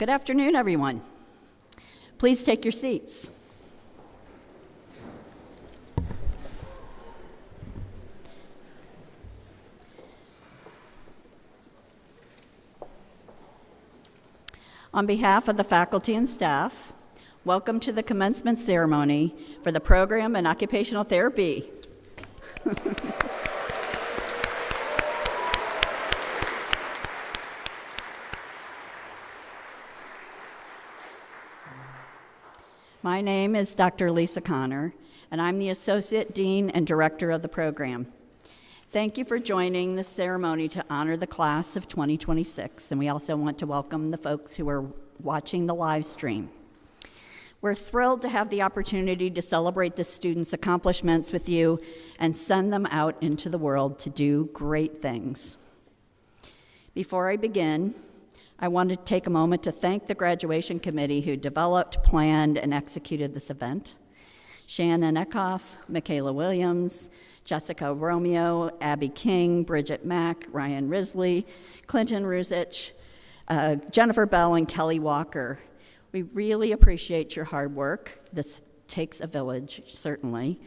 Good afternoon, everyone. Please take your seats. On behalf of the faculty and staff, welcome to the commencement ceremony for the program in occupational therapy. My name is Dr. Lisa Connor, and I'm the Associate Dean and Director of the program. Thank you for joining this ceremony to honor the class of 2026, and we also want to welcome the folks who are watching the live stream. We're thrilled to have the opportunity to celebrate the students' accomplishments with you and send them out into the world to do great things. Before I begin, I want to take a moment to thank the graduation committee who developed, planned, and executed this event. Shannon Eckhoff, Michaela Williams, Jessica Romeo, Abby King, Bridget Mack, Ryan Risley, Clinton Ruzich, Jennifer Bell, and Kelly Walker. We really appreciate your hard work. This takes a village, certainly,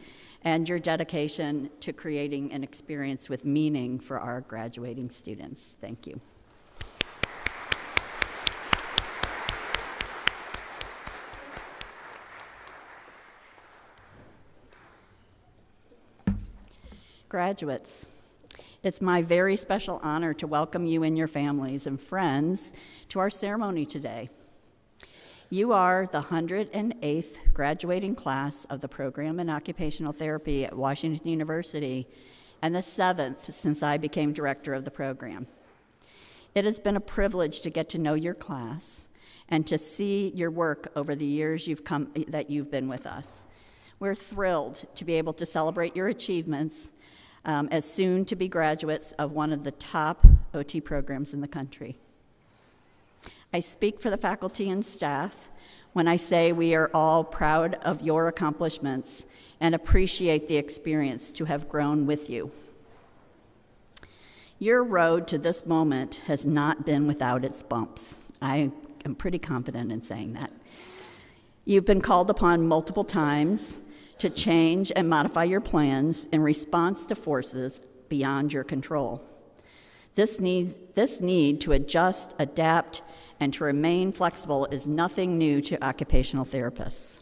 and your dedication to creating an experience with meaning for our graduating students. Thank you. Graduates, it's my very special honor to welcome you and your families and friends to our ceremony today. You are the 108th graduating class of the program in occupational therapy at Washington University and the 7th since I became director of the program. It has been a privilege to get to know your class and to see your work over the years that you've been with us. We're thrilled to be able to celebrate your achievements as soon-to-be graduates of one of the top OT programs in the country. I speak for the faculty and staff when I say we are all proud of your accomplishments and appreciate the experience to have grown with you. Your road to this moment has not been without its bumps. I am pretty confident in saying that. You've been called upon multiple times to change and modify your plans in response to forces beyond your control. This need to adjust, adapt, and to remain flexible is nothing new to occupational therapists.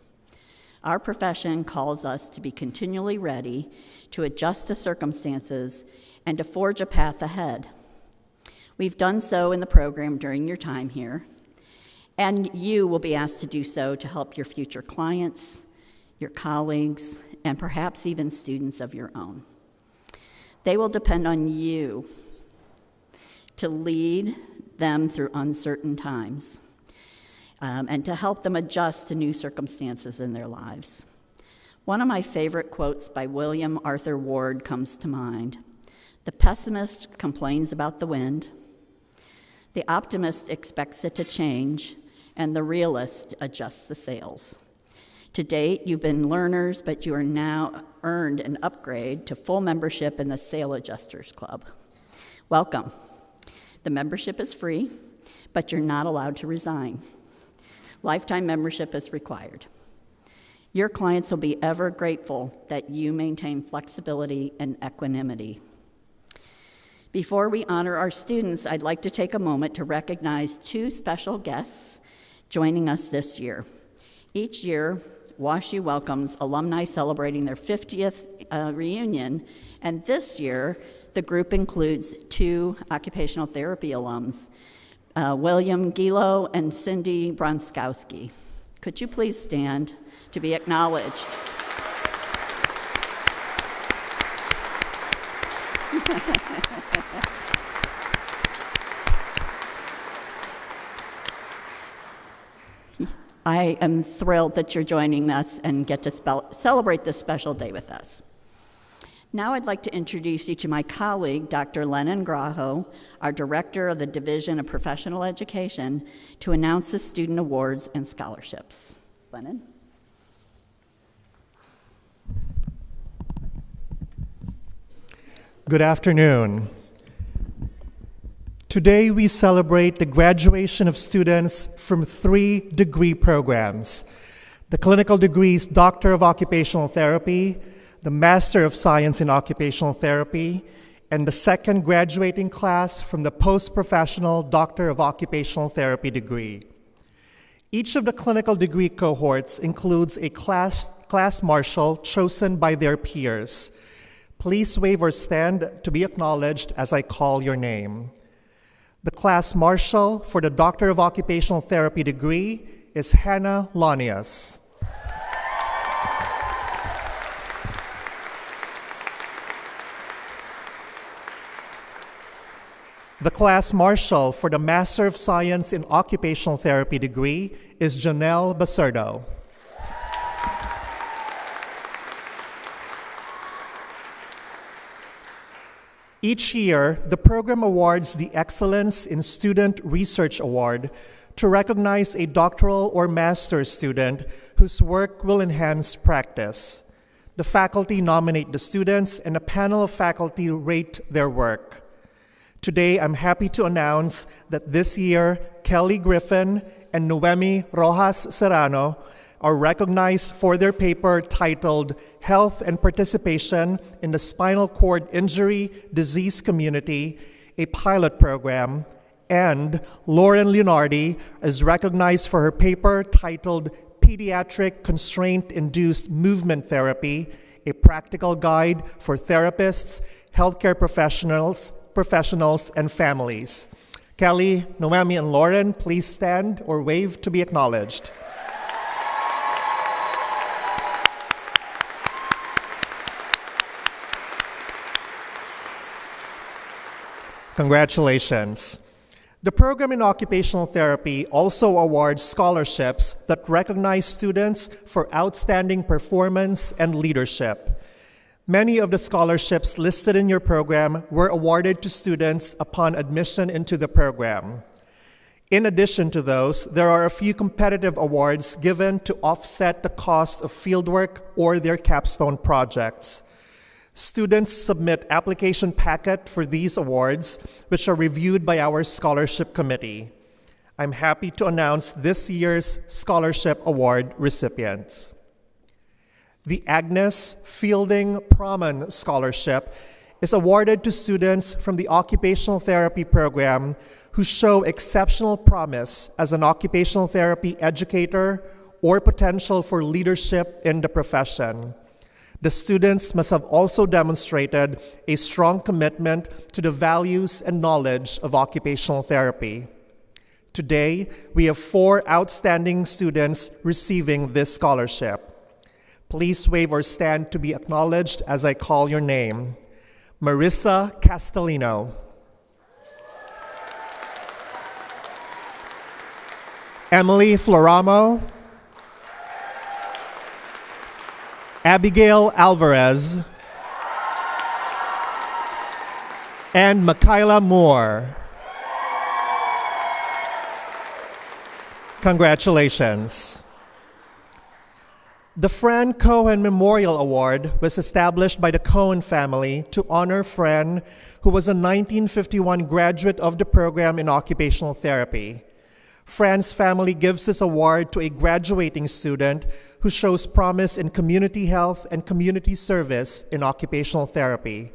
Our profession calls us to be continually ready to adjust to circumstances and to forge a path ahead. We've done so in the program during your time here, and you will be asked to do so to help your future clients, your colleagues, and perhaps even students of your own. They will depend on you to lead them through uncertain times and to help them adjust to new circumstances in their lives. One of my favorite quotes by William Arthur Ward comes to mind. The pessimist complains about the wind, the optimist expects it to change, and the realist adjusts the sails. To date, you've been learners, but you are now earned an upgrade to full membership in the Sail Adjusters Club. Welcome. The membership is free, but you're not allowed to resign. Lifetime membership is required. Your clients will be ever grateful that you maintain flexibility and equanimity. Before we honor our students, I'd like to take a moment to recognize two special guests joining us this year. Each year, WashU welcomes alumni celebrating their 50th reunion, and this year, the group includes two occupational therapy alums, William Gilo and Cindy Bronskowski. Could you please stand to be acknowledged? I am thrilled that you're joining us and get to celebrate this special day with us. Now I'd like to introduce you to my colleague, Dr. Lennon Graho, our Director of the Division of Professional Education, to announce the student awards and scholarships. Lennon? Good afternoon. Today we celebrate the graduation of students from 3 degree programs: the clinical degrees Doctor of Occupational Therapy, the Master of Science in Occupational Therapy, and the second graduating class from the post-professional Doctor of Occupational Therapy degree. Each of the clinical degree cohorts includes a class marshal chosen by their peers. Please wave or stand to be acknowledged as I call your name. The class marshal for the Doctor of Occupational Therapy degree is Hannah Lanias. The class marshal for the Master of Science in Occupational Therapy degree is Janelle Baserdo. Each year, the program awards the Excellence in Student Research Award to recognize a doctoral or master's student whose work will enhance practice. The faculty nominate the students, and a panel of faculty rate their work. Today, I'm happy to announce that this year, Kelly Griffin and Noemi Rojas Serrano are recognized for their paper titled Health and Participation in the Spinal Cord Injury Disease Community, a Pilot Program, and Lauren Leonardi is recognized for her paper titled Pediatric Constraint-Induced Movement Therapy, a Practical Guide for Therapists, Healthcare Professionals, and Families. Kelly, Noemi, and Lauren, please stand or wave to be acknowledged. Congratulations. The program in occupational therapy also awards scholarships that recognize students for outstanding performance and leadership. Many of the scholarships listed in your program were awarded to students upon admission into the program. In addition to those, there are a few competitive awards given to offset the cost of fieldwork or their capstone projects. Students submit application packet for these awards, which are reviewed by our scholarship committee. I'm happy to announce this year's scholarship award recipients. The Agnes Fielding Praman Scholarship is awarded to students from the Occupational Therapy program who show exceptional promise as an occupational therapy educator or potential for leadership in the profession. The students must have also demonstrated a strong commitment to the values and knowledge of occupational therapy. Today, we have 4 outstanding students receiving this scholarship. Please wave or stand to be acknowledged as I call your name. Marissa Castellino. Emily Floramo. Abigail Alvarez. And Michaela Moore. Congratulations. The Fran Cohen Memorial Award was established by the Cohen family to honor Fran, who was a 1951 graduate of the program in occupational therapy. Fran's family gives this award to a graduating student who shows promise in community health and community service in occupational therapy.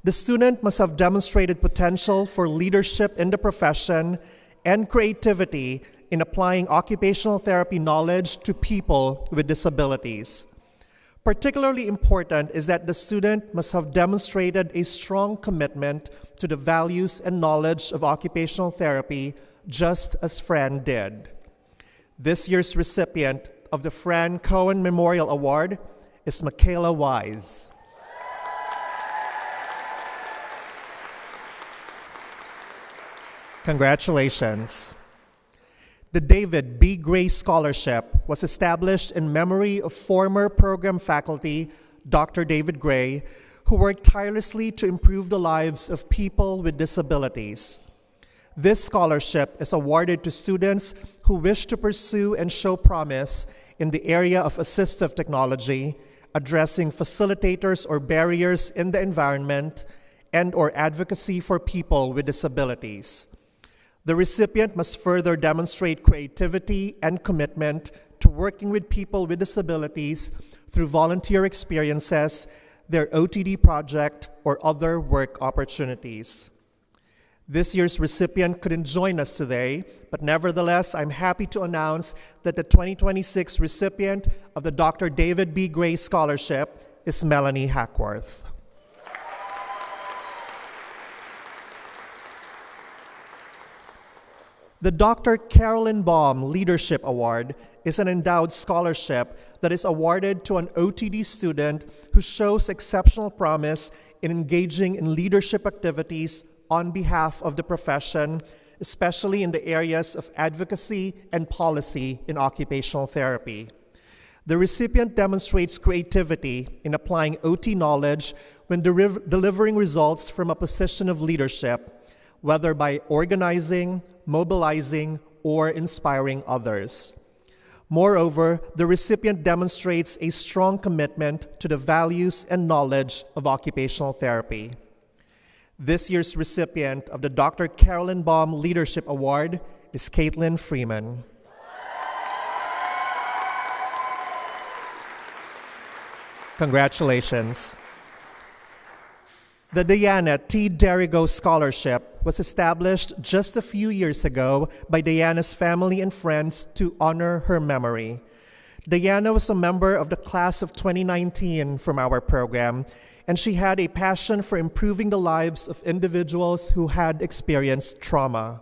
The student must have demonstrated potential for leadership in the profession and creativity in applying occupational therapy knowledge to people with disabilities. Particularly important is that the student must have demonstrated a strong commitment to the values and knowledge of occupational therapy, just as Fran did. This year's recipient of the Fran Cohen Memorial Award is Michaela Wise. Congratulations. The David B. Gray Scholarship was established in memory of former program faculty Dr. David Gray, who worked tirelessly to improve the lives of people with disabilities. This scholarship is awarded to students who wish to pursue and show promise in the area of assistive technology, addressing facilitators or barriers in the environment, and/or advocacy for people with disabilities. The recipient must further demonstrate creativity and commitment to working with people with disabilities through volunteer experiences, their OTD project, or other work opportunities. This year's recipient couldn't join us today, but nevertheless, I'm happy to announce that the 2026 recipient of the Dr. David B. Gray Scholarship is Melanie Hackworth. The Dr. Carolyn Baum Leadership Award is an endowed scholarship that is awarded to an OTD student who shows exceptional promise in engaging in leadership activities on behalf of the profession, especially in the areas of advocacy and policy in occupational therapy. The recipient demonstrates creativity in applying OT knowledge when delivering results from a position of leadership, whether by organizing, mobilizing, or inspiring others. Moreover, the recipient demonstrates a strong commitment to the values and knowledge of occupational therapy. This year's recipient of the Dr. Carolyn Baum Leadership Award is Caitlin Freeman. Congratulations. The Diana T. Derigo Scholarship was established just a few years ago by Diana's family and friends to honor her memory. Diana was a member of the class of 2019 from our program, and she had a passion for improving the lives of individuals who had experienced trauma.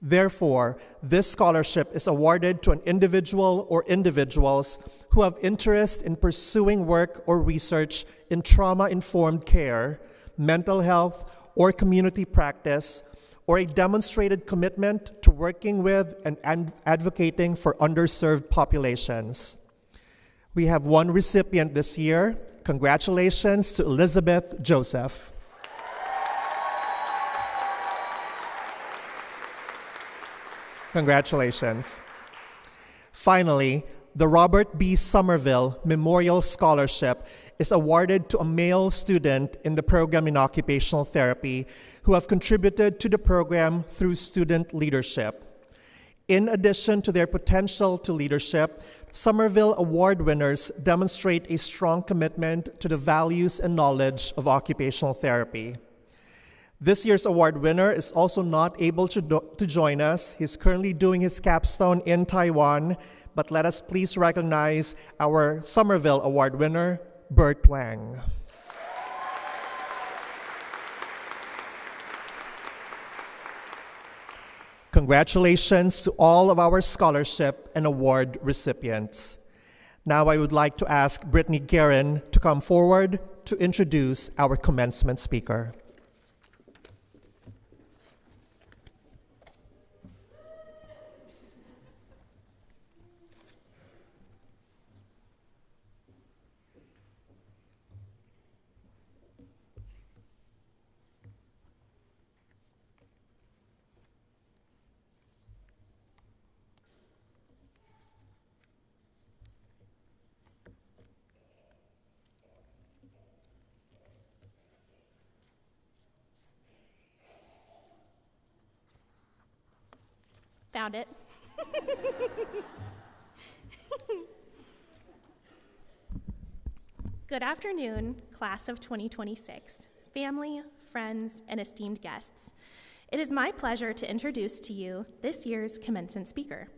Therefore, this scholarship is awarded to an individual or individuals who have interest in pursuing work or research in trauma-informed care, mental health, or community practice, or a demonstrated commitment to working with and advocating for underserved populations. We have one recipient this year. Congratulations to Elizabeth Joseph. Congratulations. Finally, the Robert B. Somerville Memorial Scholarship is awarded to a male student in the program in occupational therapy who have contributed to the program through student leadership. In addition to their potential to leadership, Somerville Award winners demonstrate a strong commitment to the values and knowledge of occupational therapy. This year's award winner is also not able to join us. He's currently doing his capstone in Taiwan, but let us please recognize our Somerville Award winner, Bert Wang. Congratulations to all of our scholarship and award recipients. Now I would like to ask Brittany Guerin to come forward to introduce our commencement speaker. Found it. Good afternoon, class of 2026, family, friends, and esteemed guests. It is my pleasure to introduce to you this year's commencement speaker.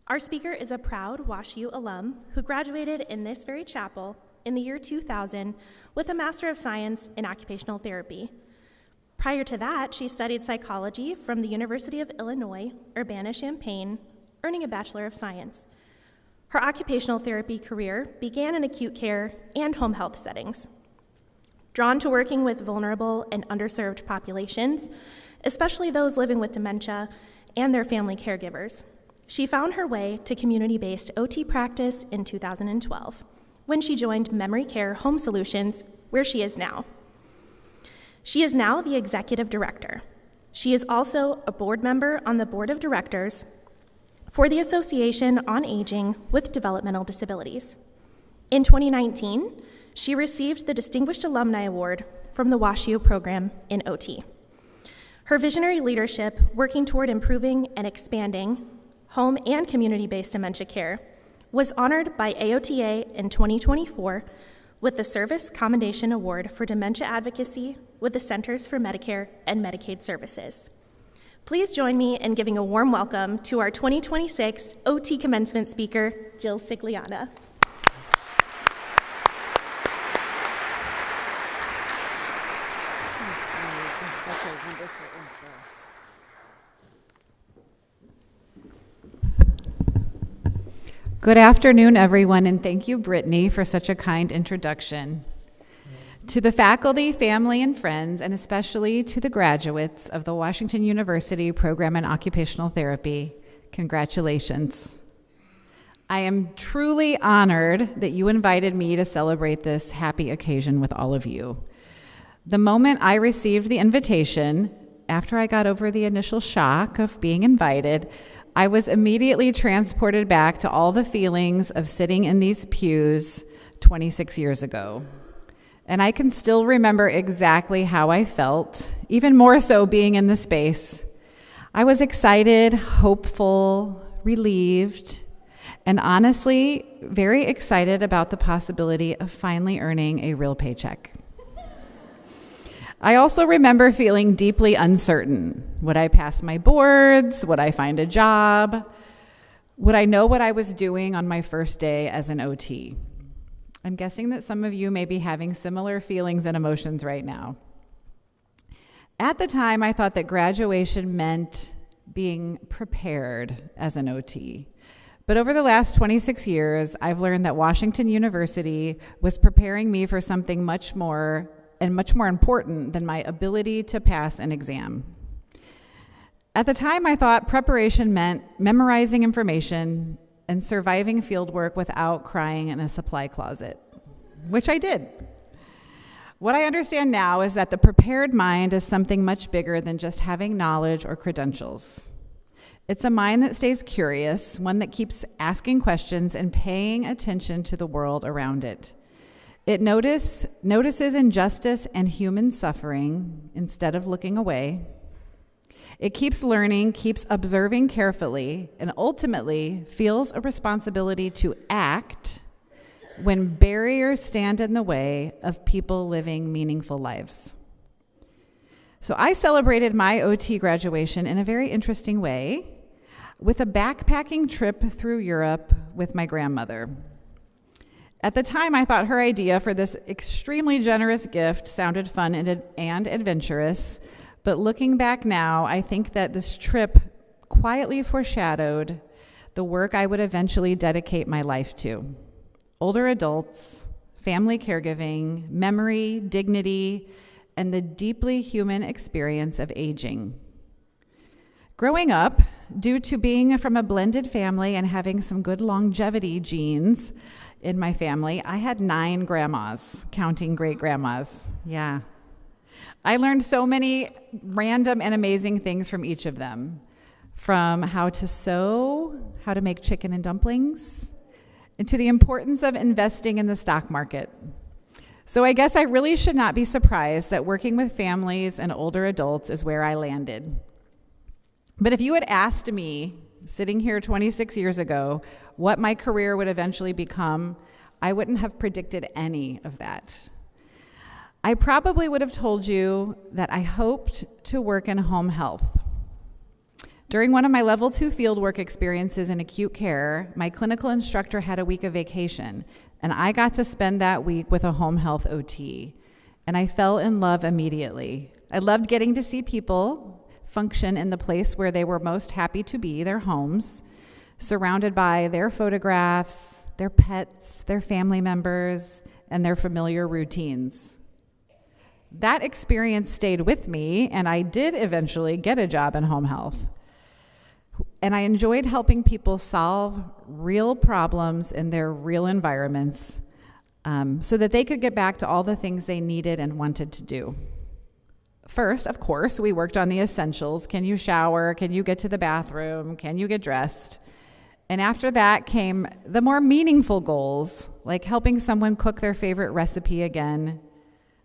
Our speaker is a proud WashU alum who graduated in this very chapel in the year 2000 with a Master of Science in Occupational Therapy. Prior to that, she studied psychology from the University of Illinois, Urbana-Champaign, earning a Bachelor of Science. Her occupational therapy career began in acute care and home health settings. Drawn to working with vulnerable and underserved populations, especially those living with dementia and their family caregivers, she found her way to community-based OT practice in 2012, when she joined Memory Care Home Solutions, where she is now. She is now the executive director. She is also a board member on the board of directors for the Association on Aging with Developmental Disabilities. In 2019, she received the Distinguished Alumni Award from the WashU program in OT. Her visionary leadership working toward improving and expanding home and community-based dementia care was honored by AOTA in 2024 with the Service Commendation Award for Dementia Advocacy with the Centers for Medicare and Medicaid Services. Please join me in giving a warm welcome to our 2026 OT commencement speaker, Jill Sigliana. Such a wonderful intro. Good afternoon, everyone, and thank you, Brittany, for such a kind introduction. To the faculty, family, and friends, and especially to the graduates of the Washington University Program in Occupational Therapy, congratulations. I am truly honored that you invited me to celebrate this happy occasion with all of you. The moment I received the invitation, after I got over the initial shock of being invited, I was immediately transported back to all the feelings of sitting in these pews 26 years ago. And I can still remember exactly how I felt, even more so being in the space. I was excited, hopeful, relieved, and honestly, very excited about the possibility of finally earning a real paycheck. I also remember feeling deeply uncertain. Would I pass my boards? Would I find a job? Would I know what I was doing on my first day as an OT? I'm guessing that some of you may be having similar feelings and emotions right now. At the time, I thought that graduation meant being prepared as an OT. But over the last 26 years, I've learned that Washington University was preparing me for something much more important than my ability to pass an exam. At the time, I thought preparation meant memorizing information and surviving fieldwork without crying in a supply closet, which I did. What I understand now is that the prepared mind is something much bigger than just having knowledge or credentials. It's a mind that stays curious, one that keeps asking questions and paying attention to the world around it. It notices injustice and human suffering instead of looking away. It keeps learning, keeps observing carefully, and ultimately feels a responsibility to act when barriers stand in the way of people living meaningful lives. So I celebrated my OT graduation in a very interesting way with a backpacking trip through Europe with my grandmother. At the time, I thought her idea for this extremely generous gift sounded fun and adventurous, but looking back now, I think that this trip quietly foreshadowed the work I would eventually dedicate my life to: older adults, family caregiving, memory, dignity, and the deeply human experience of aging. Growing up, due to being from a blended family and having some good longevity genes in my family, I had 9 grandmas, counting great-grandmas. Yeah. I learned so many random and amazing things from each of them, from how to sew, how to make chicken and dumplings, and to the importance of investing in the stock market. So I guess I really should not be surprised that working with families and older adults is where I landed. But if you had asked me, sitting here 26 years ago, what my career would eventually become, I wouldn't have predicted any of that. I probably would have told you that I hoped to work in home health. During one of my level 2 fieldwork experiences in acute care, my clinical instructor had a week of vacation, and I got to spend that week with a home health OT, and I fell in love immediately. I loved getting to see people function in the place where they were most happy to be, their homes, surrounded by their photographs, their pets, their family members, and their familiar routines. That experience stayed with me, and I did eventually get a job in home health. And I enjoyed helping people solve real problems in their real environments so that they could get back to all the things they needed and wanted to do. First, of course, we worked on the essentials. Can you shower? Can you get to the bathroom? Can you get dressed? And after that came the more meaningful goals, like helping someone cook their favorite recipe again,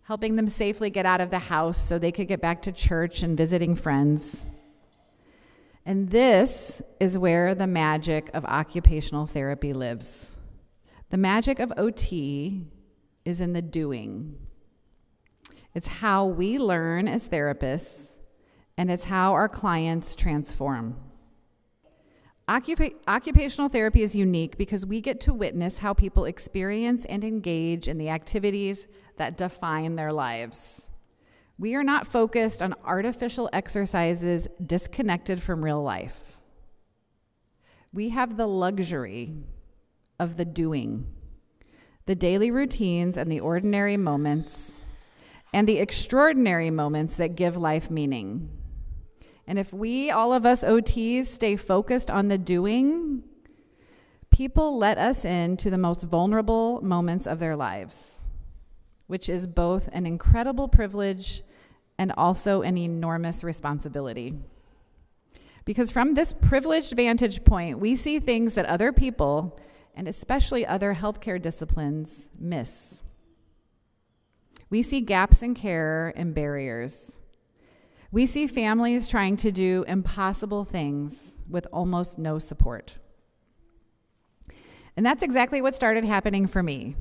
helping them safely get out of the house so they could get back to church and visiting friends. And this is where the magic of occupational therapy lives. The magic of OT is in the doing. It's how we learn as therapists, and it's how our clients transform. Occupational therapy is unique because we get to witness how people experience and engage in the activities that define their lives. We are not focused on artificial exercises disconnected from real life. We have the luxury of the doing, the daily routines and the ordinary moments, and the extraordinary moments that give life meaning. And if we, all of us OTs, stay focused on the doing, people let us into the most vulnerable moments of their lives, which is both an incredible privilege and also an enormous responsibility. Because from this privileged vantage point, we see things that other people, and especially other healthcare disciplines, miss. We see gaps in care and barriers. We see families trying to do impossible things with almost no support. And that's exactly what started happening for me.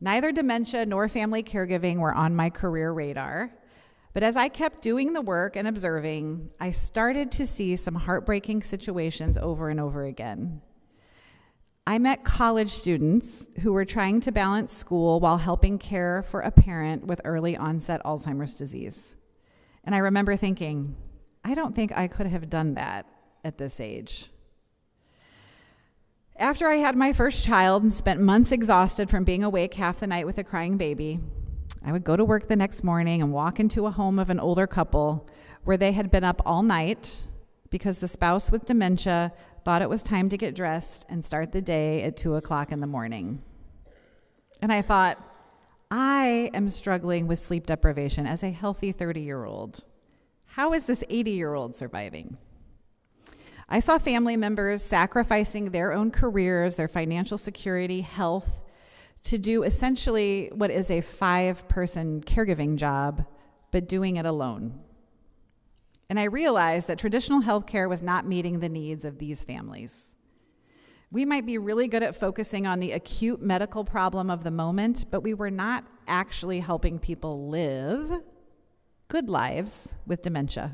Neither dementia nor family caregiving were on my career radar, but as I kept doing the work and observing, I started to see some heartbreaking situations over and over again. I met college students who were trying to balance school while helping care for a parent with early onset Alzheimer's disease. And I remember thinking, I don't think I could have done that at this age. After I had my first child and spent months exhausted from being awake half the night with a crying baby, I would go to work the next morning and walk into a home of an older couple where they had been up all night because the spouse with dementia thought it was time to get dressed and start the day at 2 o'clock in the morning. And I thought, I am struggling with sleep deprivation as a healthy 30-year-old. How is this 80-year-old surviving? I saw family members sacrificing their own careers, their financial security, health, to do essentially what is a 5-person caregiving job, but doing it alone. And I realized that traditional healthcare was not meeting the needs of these families. We might be really good at focusing on the acute medical problem of the moment, but we were not actually helping people live good lives with dementia.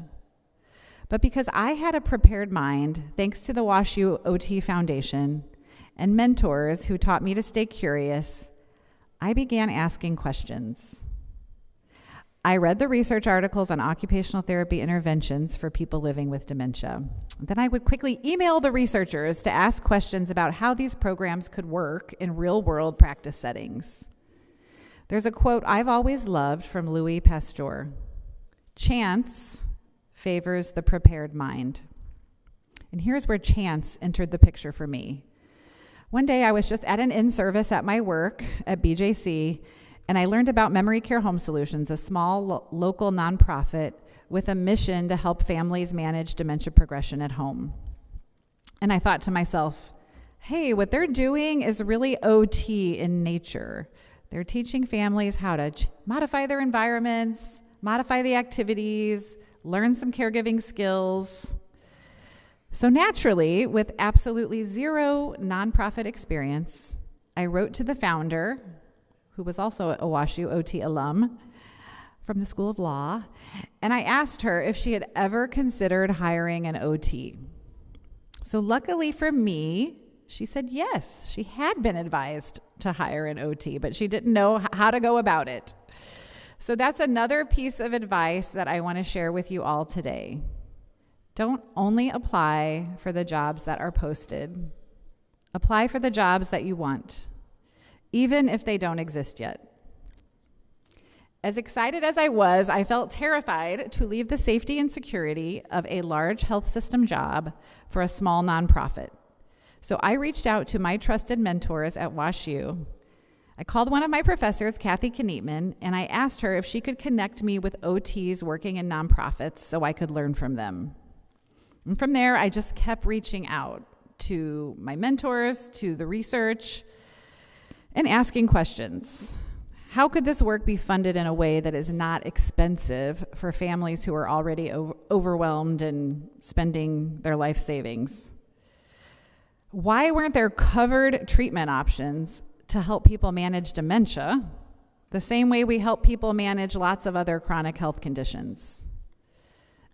But because I had a prepared mind, thanks to the WashU OT Foundation and mentors who taught me to stay curious, I began asking questions. I read the research articles on occupational therapy interventions for people living with dementia. Then I would quickly email the researchers to ask questions about how these programs could work in real-world practice settings. There's a quote I've always loved from Louis Pasteur: "Chance favors the prepared mind." And here's where chance entered the picture for me. One day I was just at an in-service at my work at BJC, and I learned about Memory Care Home Solutions, a small local nonprofit with a mission to help families manage dementia progression at home. And I thought to myself, hey, what they're doing is really OT in nature. They're teaching families how to modify their environments, modify the activities, learn some caregiving skills. So naturally, with absolutely zero nonprofit experience, I wrote to the founder, who was also a WashU OT alum from the School of Law, and I asked her if she had ever considered hiring an OT. So luckily for me, she said yes, she had been advised to hire an OT, but she didn't know how to go about it. So that's another piece of advice that I want to share with you all today. Don't only apply for the jobs that are posted. Apply for the jobs that you want, even if they don't exist yet. As excited as I was, I felt terrified to leave the safety and security of a large health system job for a small nonprofit. So I reached out to my trusted mentors at WashU. I called one of my professors, Kathy Knietman, and I asked her if she could connect me with OTs working in nonprofits so I could learn from them. And from there, I just kept reaching out to my mentors, to the research, and asking questions. How could this work be funded in a way that is not expensive for families who are already overwhelmed and spending their life savings? Why weren't there covered treatment options to help people manage dementia the same way we help people manage lots of other chronic health conditions?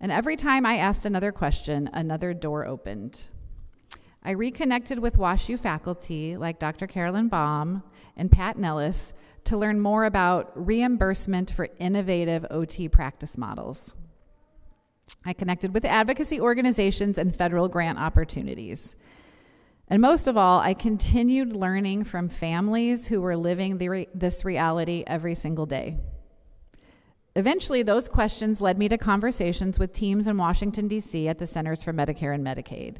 And every time I asked another question, another door opened. I reconnected with WashU faculty like Dr. Carolyn Baum and Pat Nellis to learn more about reimbursement for innovative OT practice models. I connected with advocacy organizations and federal grant opportunities. And most of all, I continued learning from families who were living this reality every single day. Eventually, those questions led me to conversations with teams in Washington, D.C. at the Centers for Medicare and Medicaid.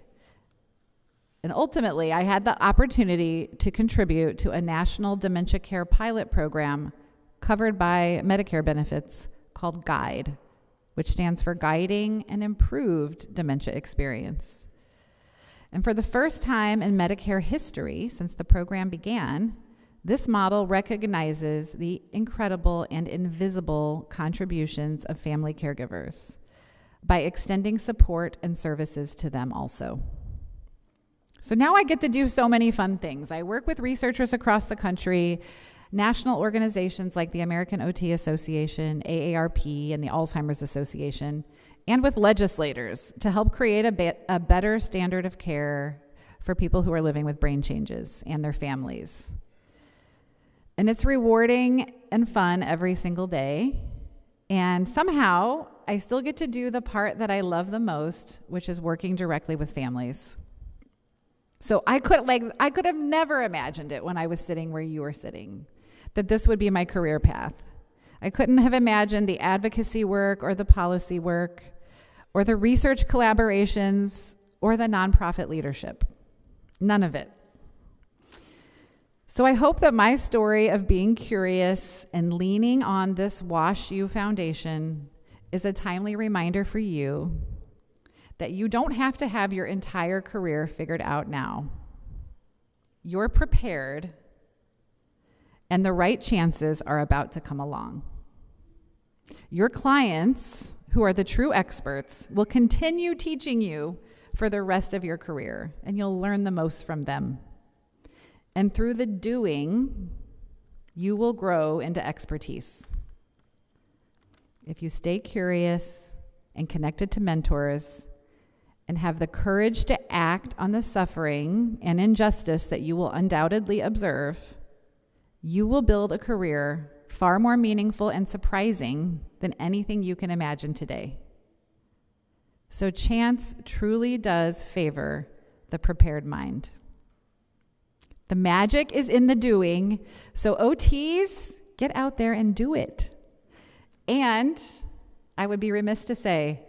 And ultimately, I had the opportunity to contribute to a national dementia care pilot program covered by Medicare benefits called GUIDE, which stands for Guiding an Improved Dementia Experience. And for the first time in Medicare history since the program began, this model recognizes the incredible and invisible contributions of family caregivers by extending support and services to them also. So now I get to do so many fun things. I work with researchers across the country, national organizations like the American OT Association, AARP, and the Alzheimer's Association, and with legislators to help create a better standard of care for people who are living with brain changes and their families. And it's rewarding and fun every single day. And somehow, I still get to do the part that I love the most, which is working directly with families. So I could have never imagined it when I was sitting where you were sitting, that this would be my career path. I couldn't have imagined the advocacy work or the policy work or the research collaborations or the nonprofit leadership. None of it. So I hope that my story of being curious and leaning on this WashU Foundation is a timely reminder for you that you don't have to have your entire career figured out now. You're prepared, and the right chances are about to come along. Your clients who are the true experts, will continue teaching you for the rest of your career, and you'll learn the most from them. And through the doing, you will grow into expertise. If you stay curious and connected to mentors and have the courage to act on the suffering and injustice that you will undoubtedly observe, you will build a career far more meaningful and surprising than anything you can imagine today. So chance truly does favor the prepared mind. The magic is in the doing, so OTs, get out there and do it. And I would be remiss to say,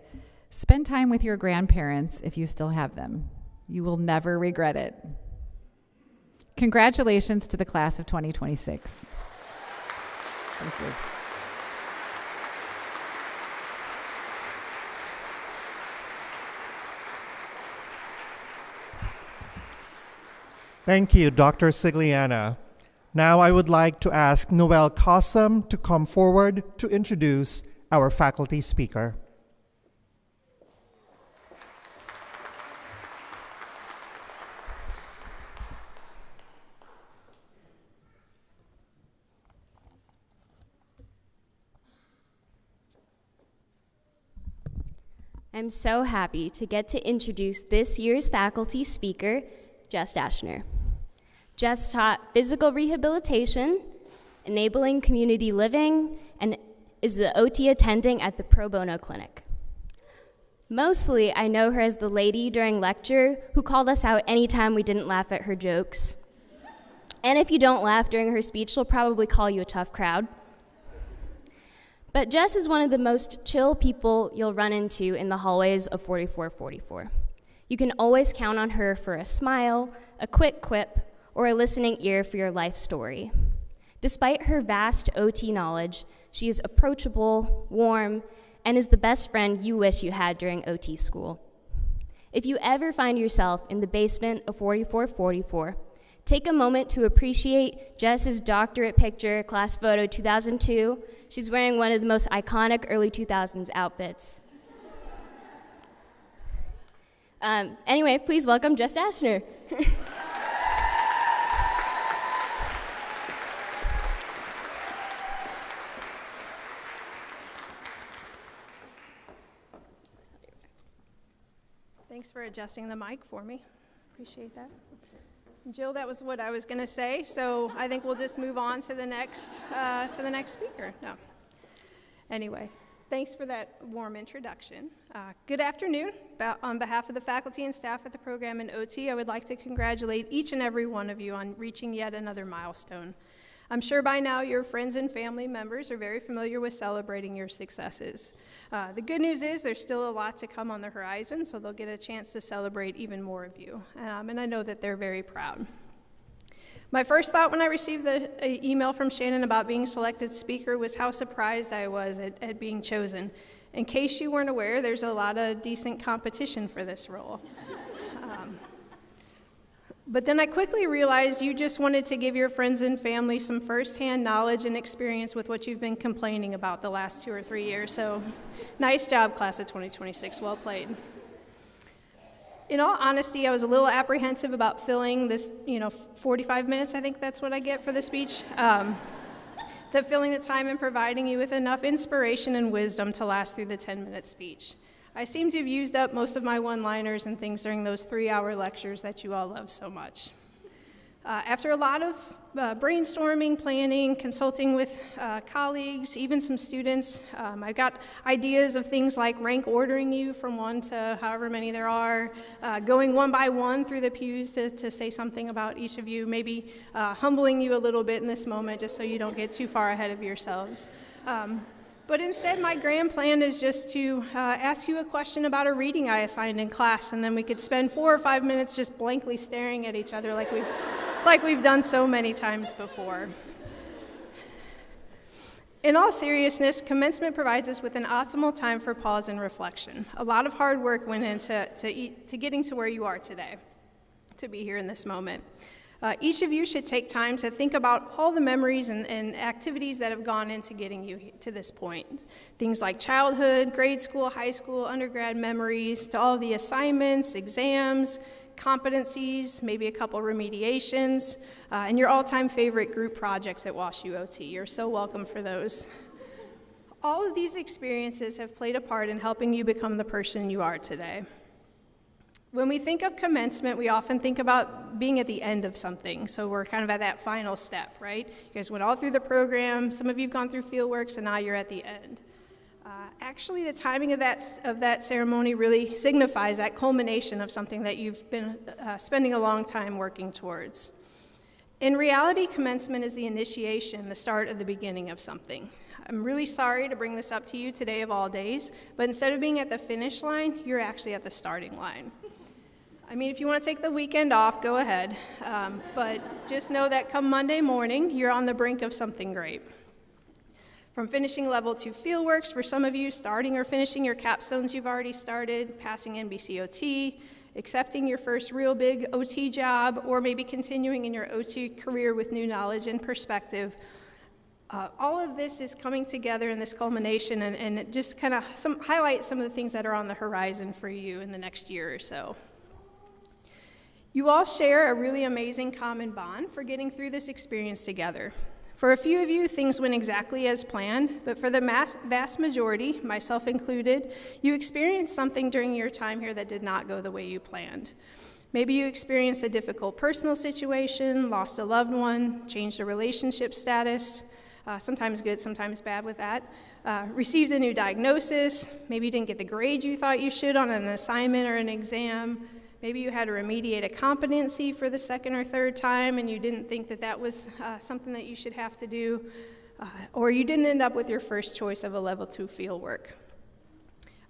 spend time with your grandparents if you still have them. You will never regret it. Congratulations to the class of 2026. Thank you. Thank you, Dr. Sigliana. Now I would like to ask Noel Qasim to come forward to introduce our faculty speaker. I'm so happy to get to introduce this year's faculty speaker, Jess Dashner. Jess taught physical rehabilitation, enabling community living, and is the OT attending at the Pro Bono Clinic. Mostly, I know her as the lady during lecture who called us out anytime we didn't laugh at her jokes. And if you don't laugh during her speech, she'll probably call you a tough crowd. But Jess is one of the most chill people you'll run into in the hallways of 4444. You can always count on her for a smile, a quick quip, or a listening ear for your life story. Despite her vast OT knowledge, she is approachable, warm, and is the best friend you wish you had during OT school. If you ever find yourself in the basement of 4444, take a moment to appreciate Jess's doctorate picture, class photo 2002. She's wearing one of the most iconic early 2000s outfits. Anyway, please welcome Jess Dashner. Thanks for adjusting the mic for me. Appreciate that. Jill, that was what I was going to say, so I think we'll just move on to the next speaker. No. Anyway, thanks for that warm introduction. Good afternoon. On behalf of the faculty and staff at the program in OT, I would like to congratulate each and every one of you on reaching yet another milestone. I'm sure by now your friends and family members are very familiar with celebrating your successes. The good news is there's still a lot to come on the horizon, so they'll get a chance to celebrate even more of you. And I know that they're very proud. My first thought when I received the email from Shannon about being selected speaker was how surprised I was at being chosen. In case you weren't aware, there's a lot of decent competition for this role. But then I quickly realized you just wanted to give your friends and family some firsthand knowledge and experience with what you've been complaining about the last 2 or 3 years. So nice job, class of 2026. Well played. In all honesty, I was a little apprehensive about filling this, 45 minutes, I think that's what I get for the speech. To filling the time and providing you with enough inspiration and wisdom to last through the 10-minute speech. I seem to have used up most of my one-liners and things during those 3-hour lectures that you all love so much. After a lot of brainstorming, planning, consulting with colleagues, even some students, I got ideas of things like rank ordering you from 1 to however many there are, going one by one through the pews to say something about each of you, maybe humbling you a little bit in this moment just so you don't get too far ahead of yourselves. But instead, my grand plan is just to ask you a question about a reading I assigned in class, and then we could spend 4 or 5 minutes just blankly staring at each other like we've done so many times before. In all seriousness, commencement provides us with an optimal time for pause and reflection. A lot of hard work went into getting to where you are today, to be here in this moment. Each of you should take time to think about all the memories and activities that have gone into getting you to this point. Things like childhood, grade school, high school, undergrad memories, to all the assignments, exams, competencies, maybe a couple remediations, and your all-time favorite group projects at WashU OT. You're so welcome for those. All of these experiences have played a part in helping you become the person you are today. When we think of commencement, we often think about being at the end of something, so we're kind of at that final step, right? You guys went all through the program, some of you have gone through fieldwork, so now you're at the end. Actually, the timing of that ceremony really signifies that culmination of something that you've been spending a long time working towards. In reality, commencement is the initiation, the start of the beginning of something. I'm really sorry to bring this up to you today of all days, but instead of being at the finish line, you're actually at the starting line. I mean, if you want to take the weekend off, go ahead, but just know that come Monday morning, you're on the brink of something great. From finishing level 2 fieldworks, for some of you, starting or finishing your capstones you've already started, passing NBCOT, accepting your first real big OT job, or maybe continuing in your OT career with new knowledge and perspective. All of this is coming together in this culmination, and it just kind of highlights some of the things that are on the horizon for you in the next year or so. You all share a really amazing common bond for getting through this experience together. For a few of you, things went exactly as planned, but for the vast majority, myself included, you experienced something during your time here that did not go the way you planned. Maybe you experienced a difficult personal situation, lost a loved one, changed a relationship status, sometimes good, sometimes bad with that, received a new diagnosis, maybe you didn't get the grade you thought you should on an assignment or an exam. Maybe you had to remediate a competency for the second or third time and you didn't think that that was something that you should have to do, or you didn't end up with your first choice of a level 2 fieldwork.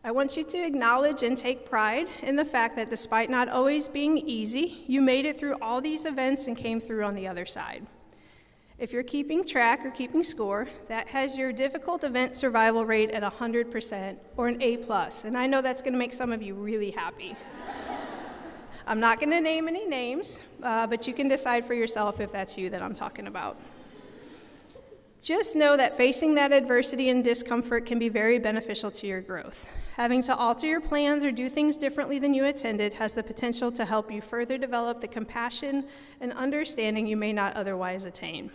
I want you to acknowledge and take pride in the fact that despite not always being easy, you made it through all these events and came through on the other side. If you're keeping track or keeping score, that has your difficult event survival rate at 100% or an A+, and I know that's going to make some of you really happy. I'm not going to name any names, but you can decide for yourself if that's you that I'm talking about. Just know that facing that adversity and discomfort can be very beneficial to your growth. Having to alter your plans or do things differently than you intended has the potential to help you further develop the compassion and understanding you may not otherwise attain.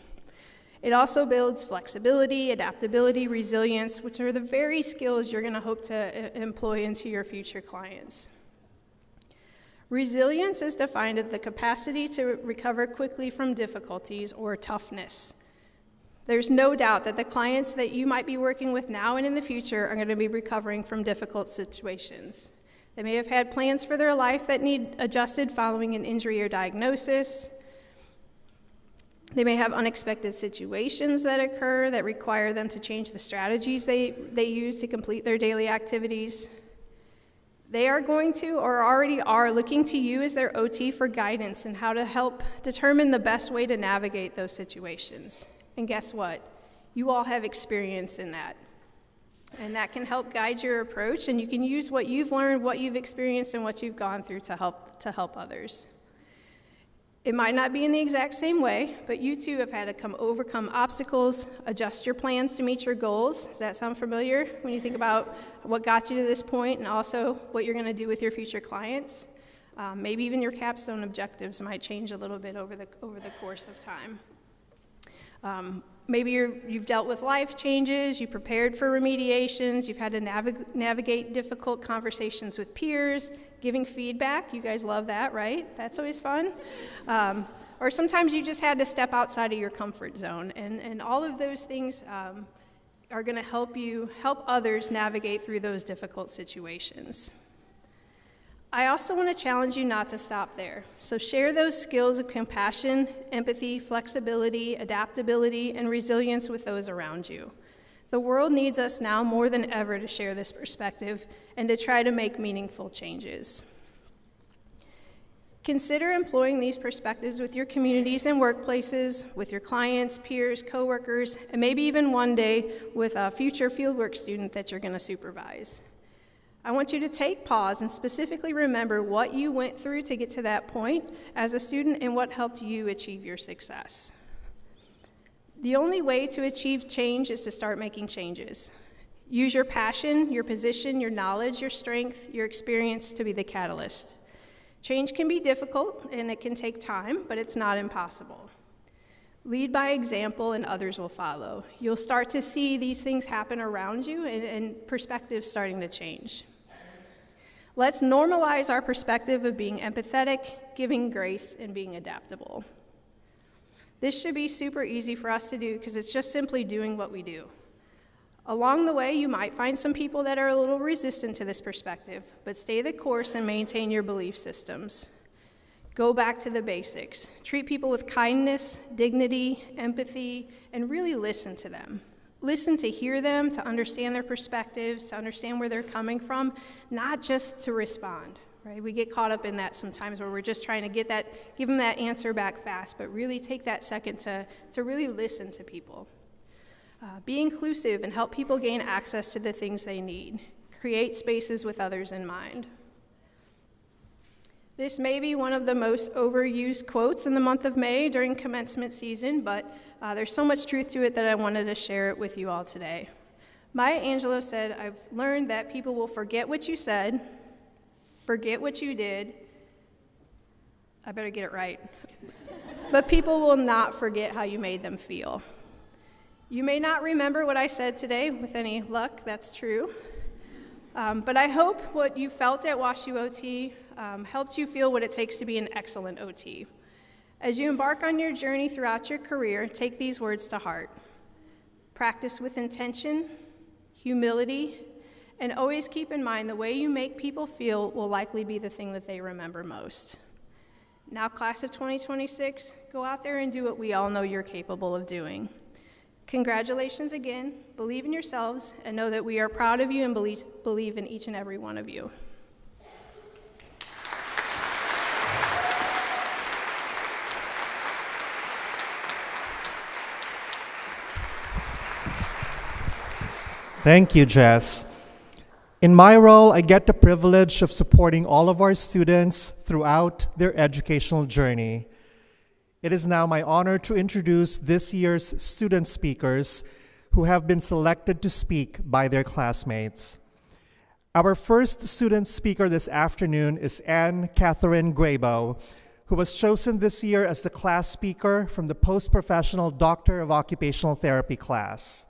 It also builds flexibility, adaptability, resilience, which are the very skills you're going to hope to employ into your future clients. Resilience is defined as the capacity to recover quickly from difficulties or toughness. There's no doubt that the clients that you might be working with now and in the future are going to be recovering from difficult situations. They may have had plans for their life that need adjusted following an injury or diagnosis. They may have unexpected situations that occur that require them to change the strategies they use to complete their daily activities. They are going to, or already are, looking to you as their OT for guidance and how to help determine the best way to navigate those situations. And guess what? You all have experience in that. And that can help guide your approach, and you can use what you've learned, what you've experienced, and what you've gone through to help others. It might not be in the exact same way, but you too have had to overcome obstacles, adjust your plans to meet your goals. Does that sound familiar when you think about what got you to this point and also what you're going to do with your future clients? Maybe even your capstone objectives might change a little bit over the course of time. Maybe you've dealt with life changes, you prepared for remediations, you've had to navigate difficult conversations with peers, giving feedback. You guys love that, right? That's always fun. Or sometimes you just had to step outside of your comfort zone, and all of those things are going to help others navigate through those difficult situations. I also want to challenge you not to stop there. So share those skills of compassion, empathy, flexibility, adaptability, and resilience with those around you. The world needs us now more than ever to share this perspective and to try to make meaningful changes. Consider employing these perspectives with your communities and workplaces, with your clients, peers, coworkers, and maybe even one day with a future fieldwork student that you're going to supervise. I want you to take pause and specifically remember what you went through to get to that point as a student and what helped you achieve your success. The only way to achieve change is to start making changes. Use your passion, your position, your knowledge, your strength, your experience to be the catalyst. Change can be difficult and it can take time, but it's not impossible. Lead by example and others will follow. You'll start to see these things happen around you and perspectives starting to change. Let's normalize our perspective of being empathetic, giving grace, and being adaptable. This should be super easy for us to do because it's just simply doing what we do. Along the way, you might find some people that are a little resistant to this perspective, but stay the course and maintain your belief systems. Go back to the basics. Treat people with kindness, dignity, empathy, and really listen to them. Listen to hear them, to understand their perspectives, to understand where they're coming from, not just to respond, right? We get caught up in that sometimes where we're just trying to give them that answer back fast, but really take that second to really listen to people. Be inclusive and help people gain access to the things they need. Create spaces with others in mind. This may be one of the most overused quotes in the month of May during commencement season, but there's so much truth to it that I wanted to share it with you all today. Maya Angelou said, "I've learned that people will forget what you said, forget what you did." I better get it right. But people will not forget how you made them feel. You may not remember what I said today. With any luck, that's true. But I hope what you felt at WashU OT helps you feel what it takes to be an excellent OT. As you embark on your journey throughout your career, take these words to heart. Practice with intention, humility, and always keep in mind the way you make people feel will likely be the thing that they remember most. Now, class of 2026, go out there and do what we all know you're capable of doing. Congratulations again, believe in yourselves, and know that we are proud of you and believe in each and every one of you. Thank you, Jess. In my role, I get the privilege of supporting all of our students throughout their educational journey. It is now my honor to introduce this year's student speakers who have been selected to speak by their classmates. Our first student speaker this afternoon is Anne Catherine Grabo, who was chosen this year as the class speaker from the Post-Professional Doctor of Occupational Therapy class.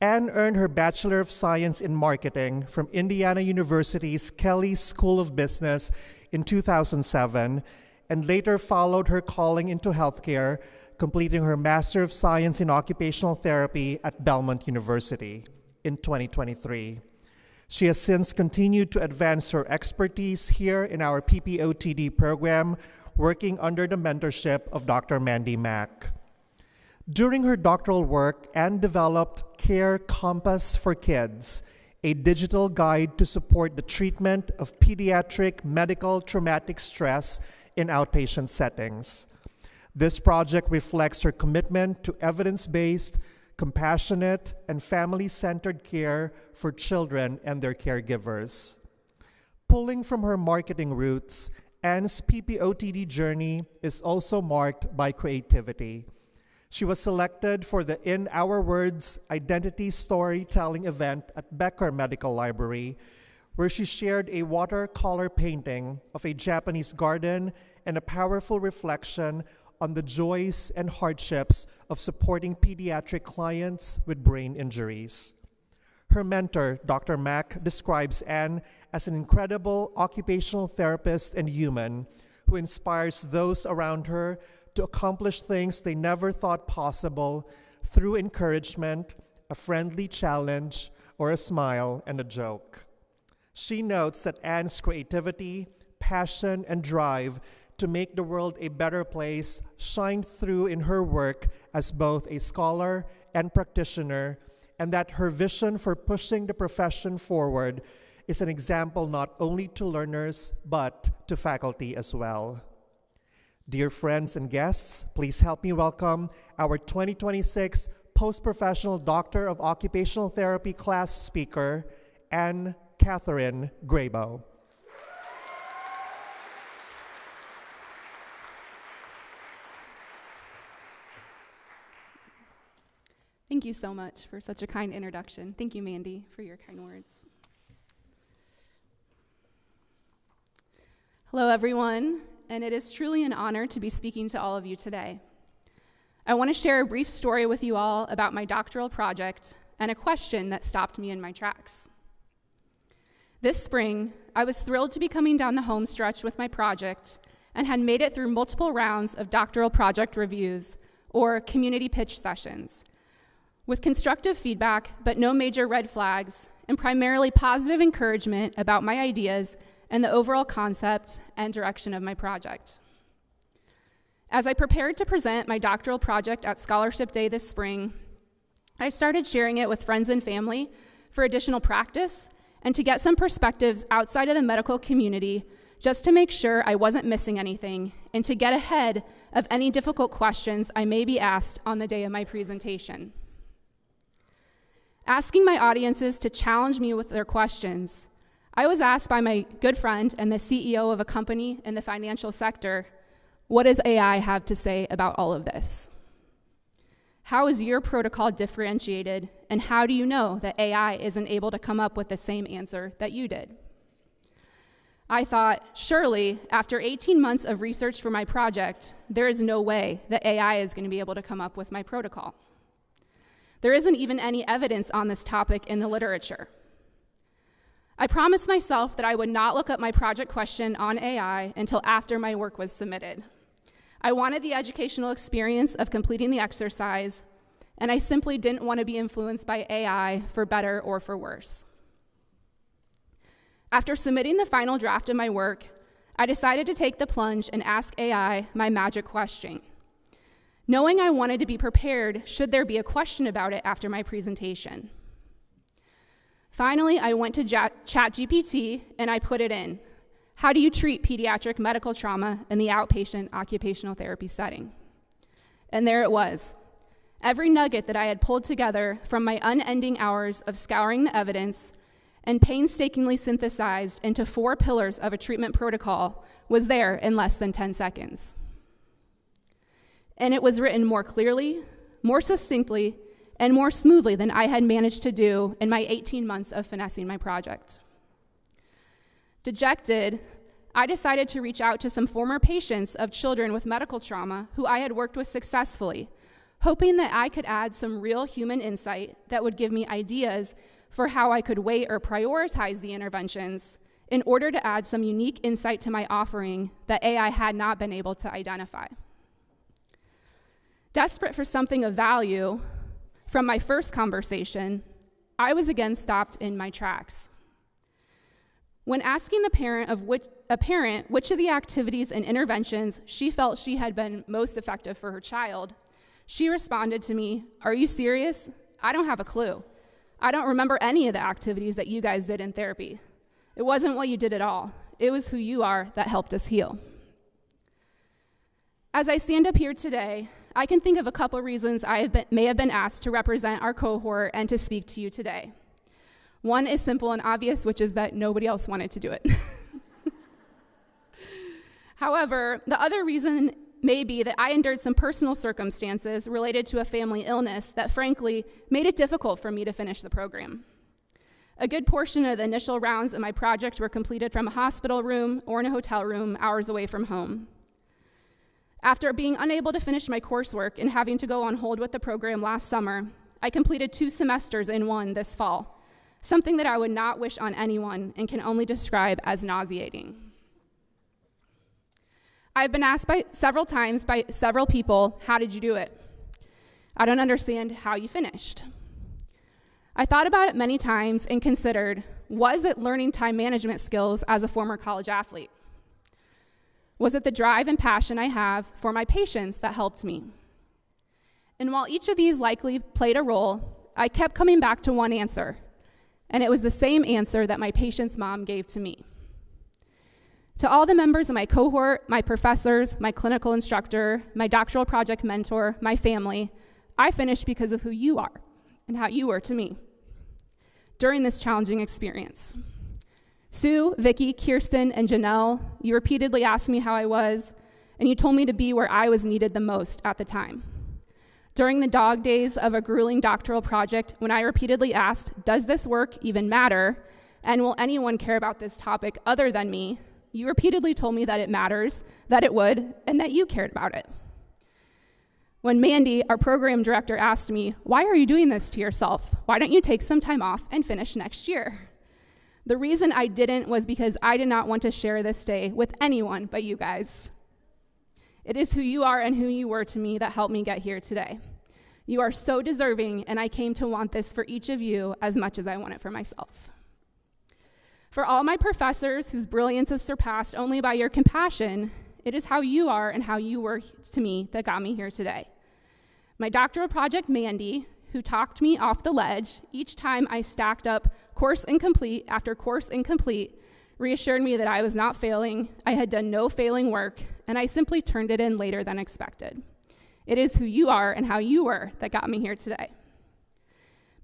Anne earned her Bachelor of Science in Marketing from Indiana University's Kelley School of Business in 2007, and later followed her calling into healthcare, completing her Master of Science in Occupational Therapy at Belmont University in 2023. She has since continued to advance her expertise here in our PPOTD program, working under the mentorship of Dr. Mandy Mack. During her doctoral work, Anne developed Care Compass for Kids, a digital guide to support the treatment of pediatric medical traumatic stress in outpatient settings. This project reflects her commitment to evidence-based, compassionate, and family-centered care for children and their caregivers. Pulling from her marketing roots, Anne's PPOTD journey is also marked by creativity. She was selected for the In Our Words Identity Storytelling event at Becker Medical Library, where she shared a watercolor painting of a Japanese garden and a powerful reflection on the joys and hardships of supporting pediatric clients with brain injuries. Her mentor, Dr. Mack, describes Anne as an incredible occupational therapist and human who inspires those around her to accomplish things they never thought possible through encouragement, a friendly challenge, or a smile and a joke. She notes that Anne's creativity, passion, and drive to make the world a better place shined through in her work as both a scholar and practitioner, and that her vision for pushing the profession forward is an example not only to learners, but to faculty as well. Dear friends and guests, please help me welcome our 2026 Post-Professional Doctor of Occupational Therapy class speaker, Anne Catherine Catherine Graybow. Thank you so much for such a kind introduction. Thank you, Mandy, for your kind words. Hello, everyone, and it is truly an honor to be speaking to all of you today. I want to share a brief story with you all about my doctoral project and a question that stopped me in my tracks. This spring, I was thrilled to be coming down the home stretch with my project and had made it through multiple rounds of doctoral project reviews or community pitch sessions, with constructive feedback, but no major red flags, and primarily positive encouragement about my ideas and the overall concept and direction of my project. As I prepared to present my doctoral project at Scholarship Day this spring, I started sharing it with friends and family for additional practice and to get some perspectives outside of the medical community, just to make sure I wasn't missing anything and to get ahead of any difficult questions I may be asked on the day of my presentation. Asking my audiences to challenge me with their questions, I was asked by my good friend and the CEO of a company in the financial sector, what does AI have to say about all of this? How is your protocol differentiated, and how do you know that AI isn't able to come up with the same answer that you did? I thought, surely, after 18 months of research for my project, there is no way that AI is going to be able to come up with my protocol. There isn't even any evidence on this topic in the literature. I promised myself that I would not look up my project question on AI until after my work was submitted. I wanted the educational experience of completing the exercise, and I simply didn't want to be influenced by AI for better or for worse. After submitting the final draft of my work, I decided to take the plunge and ask AI my magic question, knowing I wanted to be prepared should there be a question about it after my presentation. Finally, I went to ChatGPT and I put it in. How do you treat pediatric medical trauma in the outpatient occupational therapy setting? And there it was. Every nugget that I had pulled together from my unending hours of scouring the evidence and painstakingly synthesized into 4 pillars of a treatment protocol was there in less than 10 seconds. And it was written more clearly, more succinctly, and more smoothly than I had managed to do in my 18 months of finessing my project. Dejected, I decided to reach out to some former patients of children with medical trauma who I had worked with successfully, hoping that I could add some real human insight that would give me ideas for how I could weight or prioritize the interventions in order to add some unique insight to my offering that AI had not been able to identify. Desperate for something of value, from my first conversation, I was again stopped in my tracks. When asking a parent which of the activities and interventions she felt she had been most effective for her child, she responded to me, "Are you serious? I don't have a clue. I don't remember any of the activities that you guys did in therapy. It wasn't what you did at all. It was who you are that helped us heal." As I stand up here today, I can think of a couple reasons I may have been asked to represent our cohort and to speak to you today. One is simple and obvious, which is that nobody else wanted to do it. However, the other reason may be that I endured some personal circumstances related to a family illness that frankly made it difficult for me to finish the program. A good portion of the initial rounds of my project were completed from a hospital room or in a hotel room hours away from home. After being unable to finish my coursework and having to go on hold with the program last summer, I completed 2 semesters in one this fall, something that I would not wish on anyone and can only describe as nauseating. I've been asked several times by several people, how did you do it? I don't understand how you finished. I thought about it many times and considered, was it learning time management skills as a former college athlete? Was it the drive and passion I have for my patients that helped me? And while each of these likely played a role, I kept coming back to one answer, and it was the same answer that my patient's mom gave to me. To all the members of my cohort, my professors, my clinical instructor, my doctoral project mentor, my family, I finished because of who you are and how you were to me during this challenging experience. Sue, Vicky, Kirsten, and Janelle, you repeatedly asked me how I was, and you told me to be where I was needed the most at the time. During the dog days of a grueling doctoral project, when I repeatedly asked, does this work even matter, and will anyone care about this topic other than me, you repeatedly told me that it matters, that it would, and that you cared about it. When Mandy, our program director, asked me, why are you doing this to yourself? Why don't you take some time off and finish next year? The reason I didn't was because I did not want to share this day with anyone but you guys. It is who you are and who you were to me that helped me get here today. You are so deserving, and I came to want this for each of you as much as I want it for myself. For all my professors whose brilliance is surpassed only by your compassion, it is how you are and how you were to me that got me here today. My doctoral project, Mandy, who talked me off the ledge each time I stacked up course incomplete after course incomplete, reassured me that I was not failing, I had done no failing work, and I simply turned it in later than expected. It is who you are and how you were that got me here today.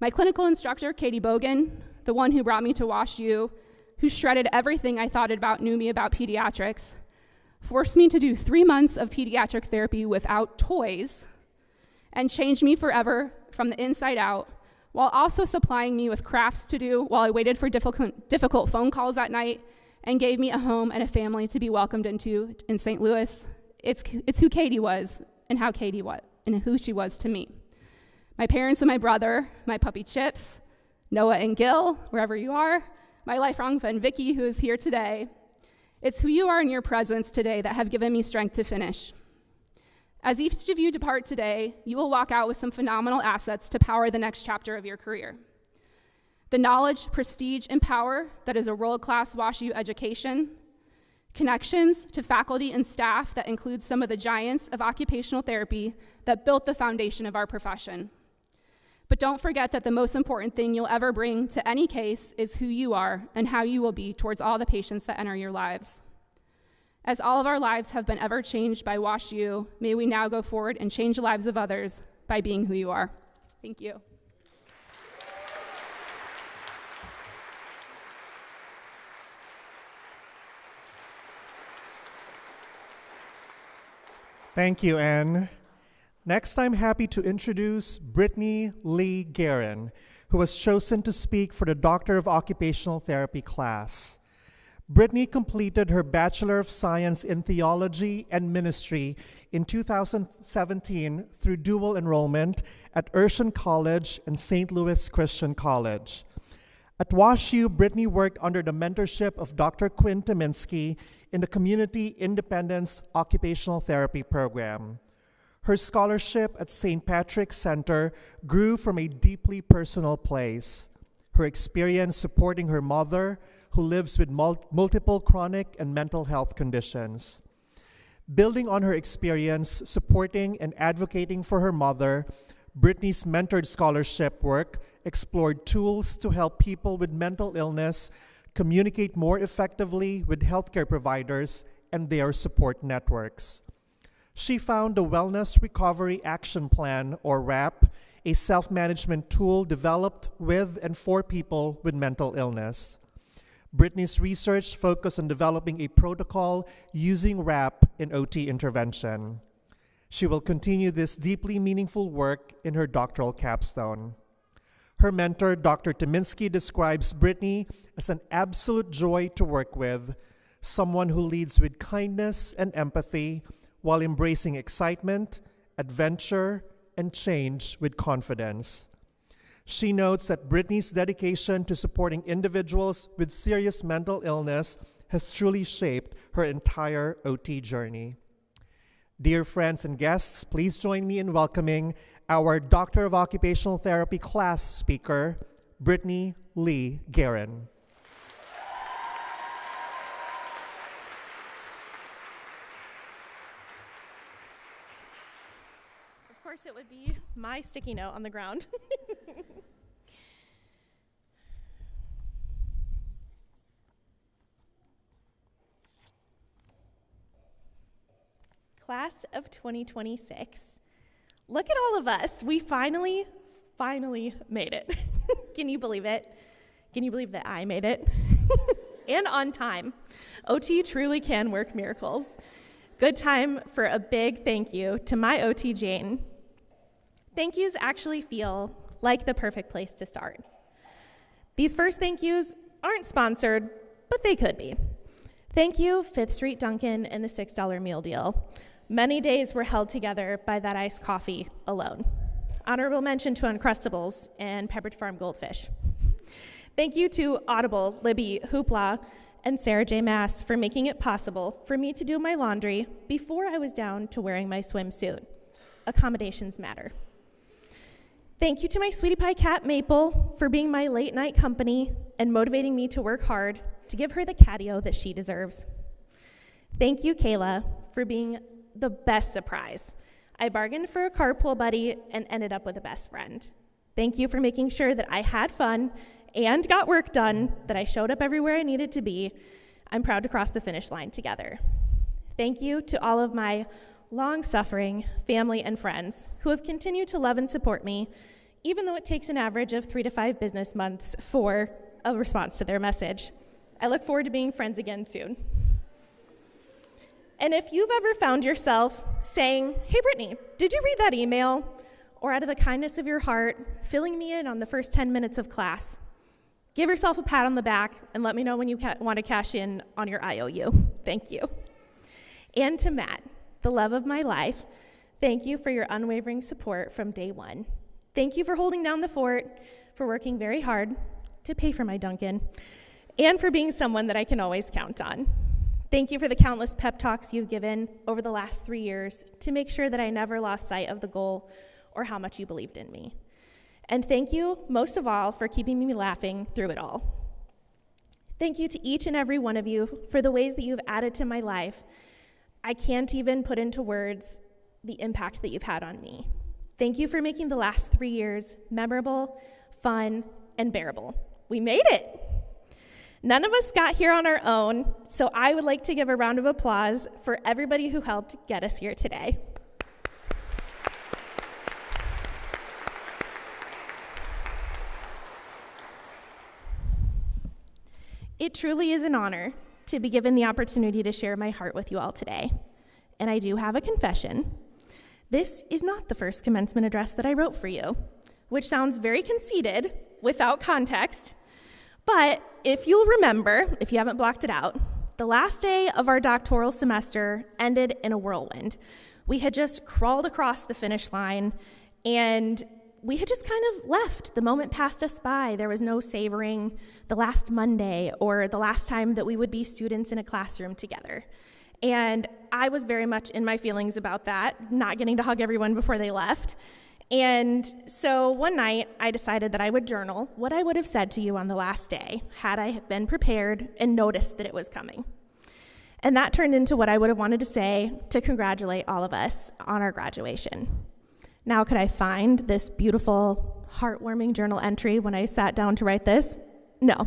My clinical instructor, Katie Bogan, the one who brought me to WashU, who shredded everything I thought knew me about pediatrics, forced me to do 3 months of pediatric therapy without toys, and changed me forever from the inside out, while also supplying me with crafts to do while I waited for difficult phone calls at night, and gave me a home and a family to be welcomed into in St. Louis. It's who Katie was and how Katie was and who she was to me. My parents and my brother, my puppy Chips, Noah and Gil, wherever you are, my lifelong friend Vicky, who is here today. It's who you are in your presence today that have given me strength to finish. As each of you depart today, you will walk out with some phenomenal assets to power the next chapter of your career. The knowledge, prestige, and power that is a world-class WashU education, connections to faculty and staff that include some of the giants of occupational therapy that built the foundation of our profession. But don't forget that the most important thing you'll ever bring to any case is who you are and how you will be towards all the patients that enter your lives. As all of our lives have been ever changed by WashU, may we now go forward and change the lives of others by being who you are. Thank you. Thank you, Anne. Next, I'm happy to introduce Brittany Lee Guerin, who was chosen to speak for the Doctor of Occupational Therapy class. Brittany completed her Bachelor of Science in Theology and Ministry in 2017 through dual enrollment at Urshan College and St. Louis Christian College. At WashU, Brittany worked under the mentorship of Dr. Quinn Tyminski in the Community Independence Occupational Therapy program. Her scholarship at St. Patrick's Center grew from a deeply personal place. Her experience supporting her mother, who lives with multiple chronic and mental health conditions. Building on her experience supporting and advocating for her mother, Brittany's mentored scholarship work explored tools to help people with mental illness communicate more effectively with healthcare providers and their support networks. She found the Wellness Recovery Action Plan, or WRAP, a self-management tool developed with and for people with mental illness. Brittany's research focused on developing a protocol using WRAP in OT intervention. She will continue this deeply meaningful work in her doctoral capstone. Her mentor, Dr. Tyminski, describes Brittany as an absolute joy to work with, someone who leads with kindness and empathy while embracing excitement, adventure, and change with confidence. She notes that Brittany's dedication to supporting individuals with serious mental illness has truly shaped her entire OT journey. Dear friends and guests, please join me in welcoming our Doctor of Occupational Therapy class speaker, Brittany Lee Guerin. Of course, it would be my sticky note on the ground. Class of 2026. Look at all of us. We finally made it. Can you believe it? Can you believe that I made it? and on time. OT truly can work miracles. Good time for a big thank you to my OT Jane. Thank yous actually feel like the perfect place to start. These first thank yous aren't sponsored, but they could be. Thank you, 5th Street Dunkin' and the $6 meal deal. Many days were held together by that iced coffee alone. Honorable mention to Uncrustables and Pepperidge Farm Goldfish. Thank you to Audible, Libby, Hoopla, and Sarah J. Mass for making it possible for me to do my laundry before I was down to wearing my swimsuit. Accommodations matter. Thank you to my sweetie pie cat, Maple, for being my late night company and motivating me to work hard to give her the catio that she deserves. Thank you, Kayla, for being the best surprise. I bargained for a carpool buddy and ended up with a best friend. Thank you for making sure that I had fun and got work done, that I showed up everywhere I needed to be. I'm proud to cross the finish line together. Thank you to all of my long-suffering family and friends who have continued to love and support me, even though it takes an average of 3 to 5 business months for a response to their message. I look forward to being friends again soon. And if you've ever found yourself saying, "Hey, Brittany, did you read that email?" Or out of the kindness of your heart, filling me in on the first 10 minutes of class, give yourself a pat on the back and let me know when you want to cash in on your IOU. Thank you. And to Matt, the love of my life, thank you for your unwavering support from day one. Thank you for holding down the fort, for working very hard to pay for my Dunkin', and for being someone that I can always count on. Thank you for the countless pep talks you've given over the last 3 years to make sure that I never lost sight of the goal or how much you believed in me. And thank you, most of all, for keeping me laughing through it all. Thank you to each and every one of you for the ways that you've added to my life. I can't even put into words the impact that you've had on me. Thank you for making the last 3 years memorable, fun, and bearable. We made it. None of us got here on our own, so I would like to give a round of applause for everybody who helped get us here today. It truly is an honor to be given the opportunity to share my heart with you all today. And I do have a confession. This is not the first commencement address that I wrote for you, which sounds very conceited without context. But if you'll remember, if you haven't blocked it out, the last day of our doctoral semester ended in a whirlwind. We had just crawled across the finish line, and we had just kind of left. The moment passed us by. There was no savoring the last Monday or the last time that we would be students in a classroom together. And I was very much in my feelings about that, not getting to hug everyone before they left. And so one night, I decided that I would journal what I would have said to you on the last day had I been prepared and noticed that it was coming. And that turned into what I would have wanted to say to congratulate all of us on our graduation. Now, could I find this beautiful, heartwarming journal entry when I sat down to write this? No.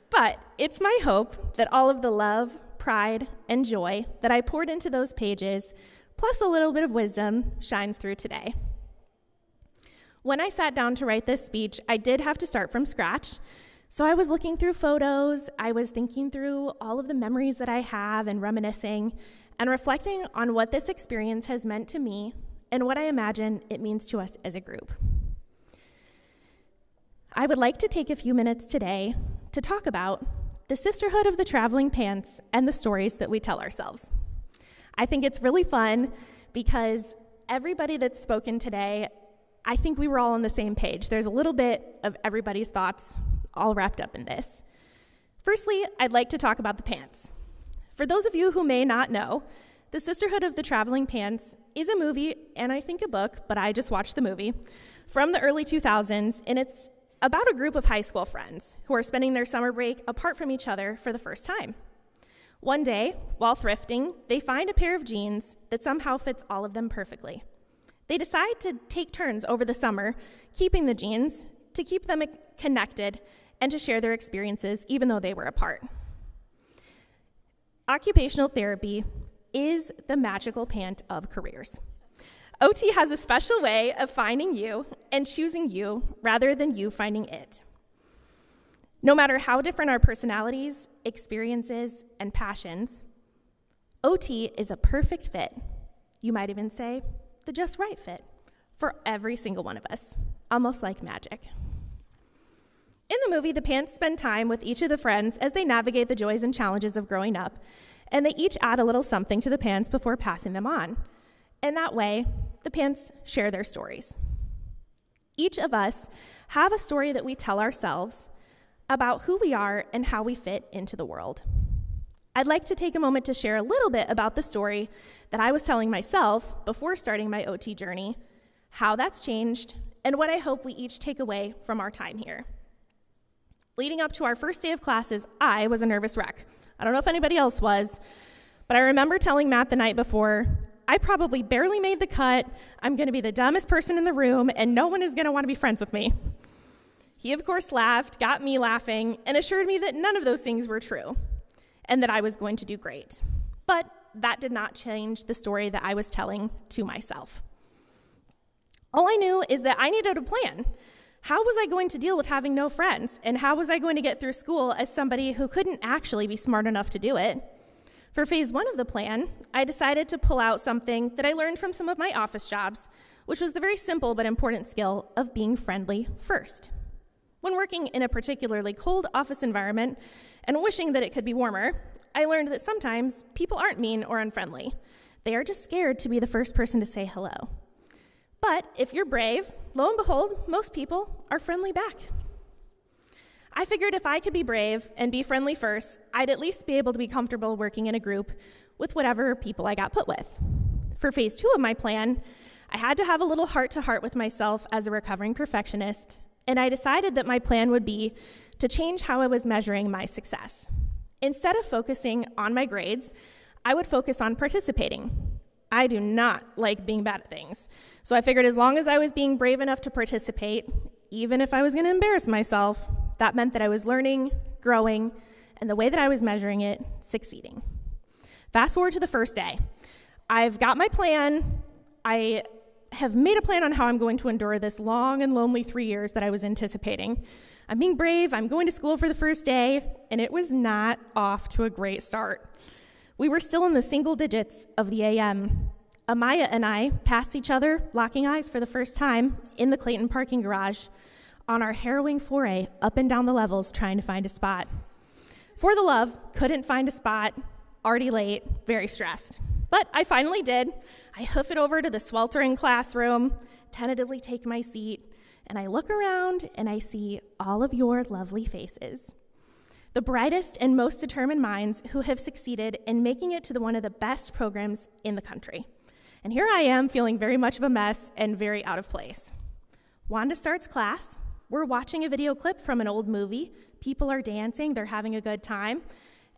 But it's my hope that all of the love, pride, and joy that I poured into those pages, plus a little bit of wisdom, shines through today. When I sat down to write this speech, I did have to start from scratch. So I was looking through photos, I was thinking through all of the memories that I have and reminiscing and reflecting on what this experience has meant to me and what I imagine it means to us as a group. I would like to take a few minutes today to talk about the sisterhood of the traveling pants and the stories that we tell ourselves. I think it's really fun because everybody that's spoken today, I think we were all on the same page. There's a little bit of everybody's thoughts all wrapped up in this. Firstly, I'd like to talk about the pants. For those of you who may not know, The Sisterhood of the Traveling Pants is a movie, and I think a book, but I just watched the movie, from the early 2000s, and it's about a group of high school friends who are spending their summer break apart from each other for the first time. One day, while thrifting, they find a pair of jeans that somehow fits all of them perfectly. They decide to take turns over the summer, keeping the jeans, to keep them connected, and to share their experiences even though they were apart. Occupational therapy is the magical pant of careers. OT has a special way of finding you and choosing you rather than you finding it. No matter how different our personalities, experiences, and passions, OT is a perfect fit. You might even say the just right fit for every single one of us, almost like magic. In the movie, the Pants spend time with each of the friends as they navigate the joys and challenges of growing up, and they each add a little something to the Pants before passing them on. And that way, the Pants share their stories. Each of us have a story that we tell ourselves about who we are and how we fit into the world. I'd like to take a moment to share a little bit about the story that I was telling myself before starting my OT journey, how that's changed, and what I hope we each take away from our time here. Leading up to our first day of classes, I was a nervous wreck. I don't know if anybody else was, but I remember telling Matt the night before, I probably barely made the cut, I'm gonna be the dumbest person in the room, and no one is gonna wanna be friends with me. He, of course, laughed, got me laughing, and assured me that none of those things were true, and that I was going to do great. But that did not change the story that I was telling to myself. All I knew is that I needed a plan. How was I going to deal with having no friends? And how was I going to get through school as somebody who couldn't actually be smart enough to do it? For phase 1 of the plan, I decided to pull out something that I learned from some of my office jobs, which was the very simple but important skill of being friendly first. When working in a particularly cold office environment and wishing that it could be warmer, I learned that sometimes people aren't mean or unfriendly. They are just scared to be the first person to say hello. But if you're brave, lo and behold, most people are friendly back. I figured if I could be brave and be friendly first, I'd at least be able to be comfortable working in a group with whatever people I got put with. For phase 2 of my plan, I had to have a little heart-to-heart with myself as a recovering perfectionist, and I decided that my plan would be to change how I was measuring my success. Instead of focusing on my grades, I would focus on participating. I do not like being bad at things, so I figured as long as I was being brave enough to participate, even if I was going to embarrass myself, that meant that I was learning, growing, and the way that I was measuring it, succeeding. Fast forward to the first day. I've got my plan. I have made a plan on how I'm going to endure this long and lonely 3 years that I was anticipating. I'm being brave, I'm going to school for the first day, and it was not off to a great start. We were still in the single digits of the AM. Amaya and I passed each other, locking eyes for the first time in the Clayton parking garage on our harrowing foray up and down the levels trying to find a spot. For the love, couldn't find a spot, already late, very stressed. But I finally did. I hoof it over to the sweltering classroom, tentatively take my seat, and I look around and I see all of your lovely faces. The brightest and most determined minds who have succeeded in making it to one of the best programs in the country. And here I am feeling very much of a mess and very out of place. Wanda starts class. We're watching a video clip from an old movie. People are dancing, they're having a good time,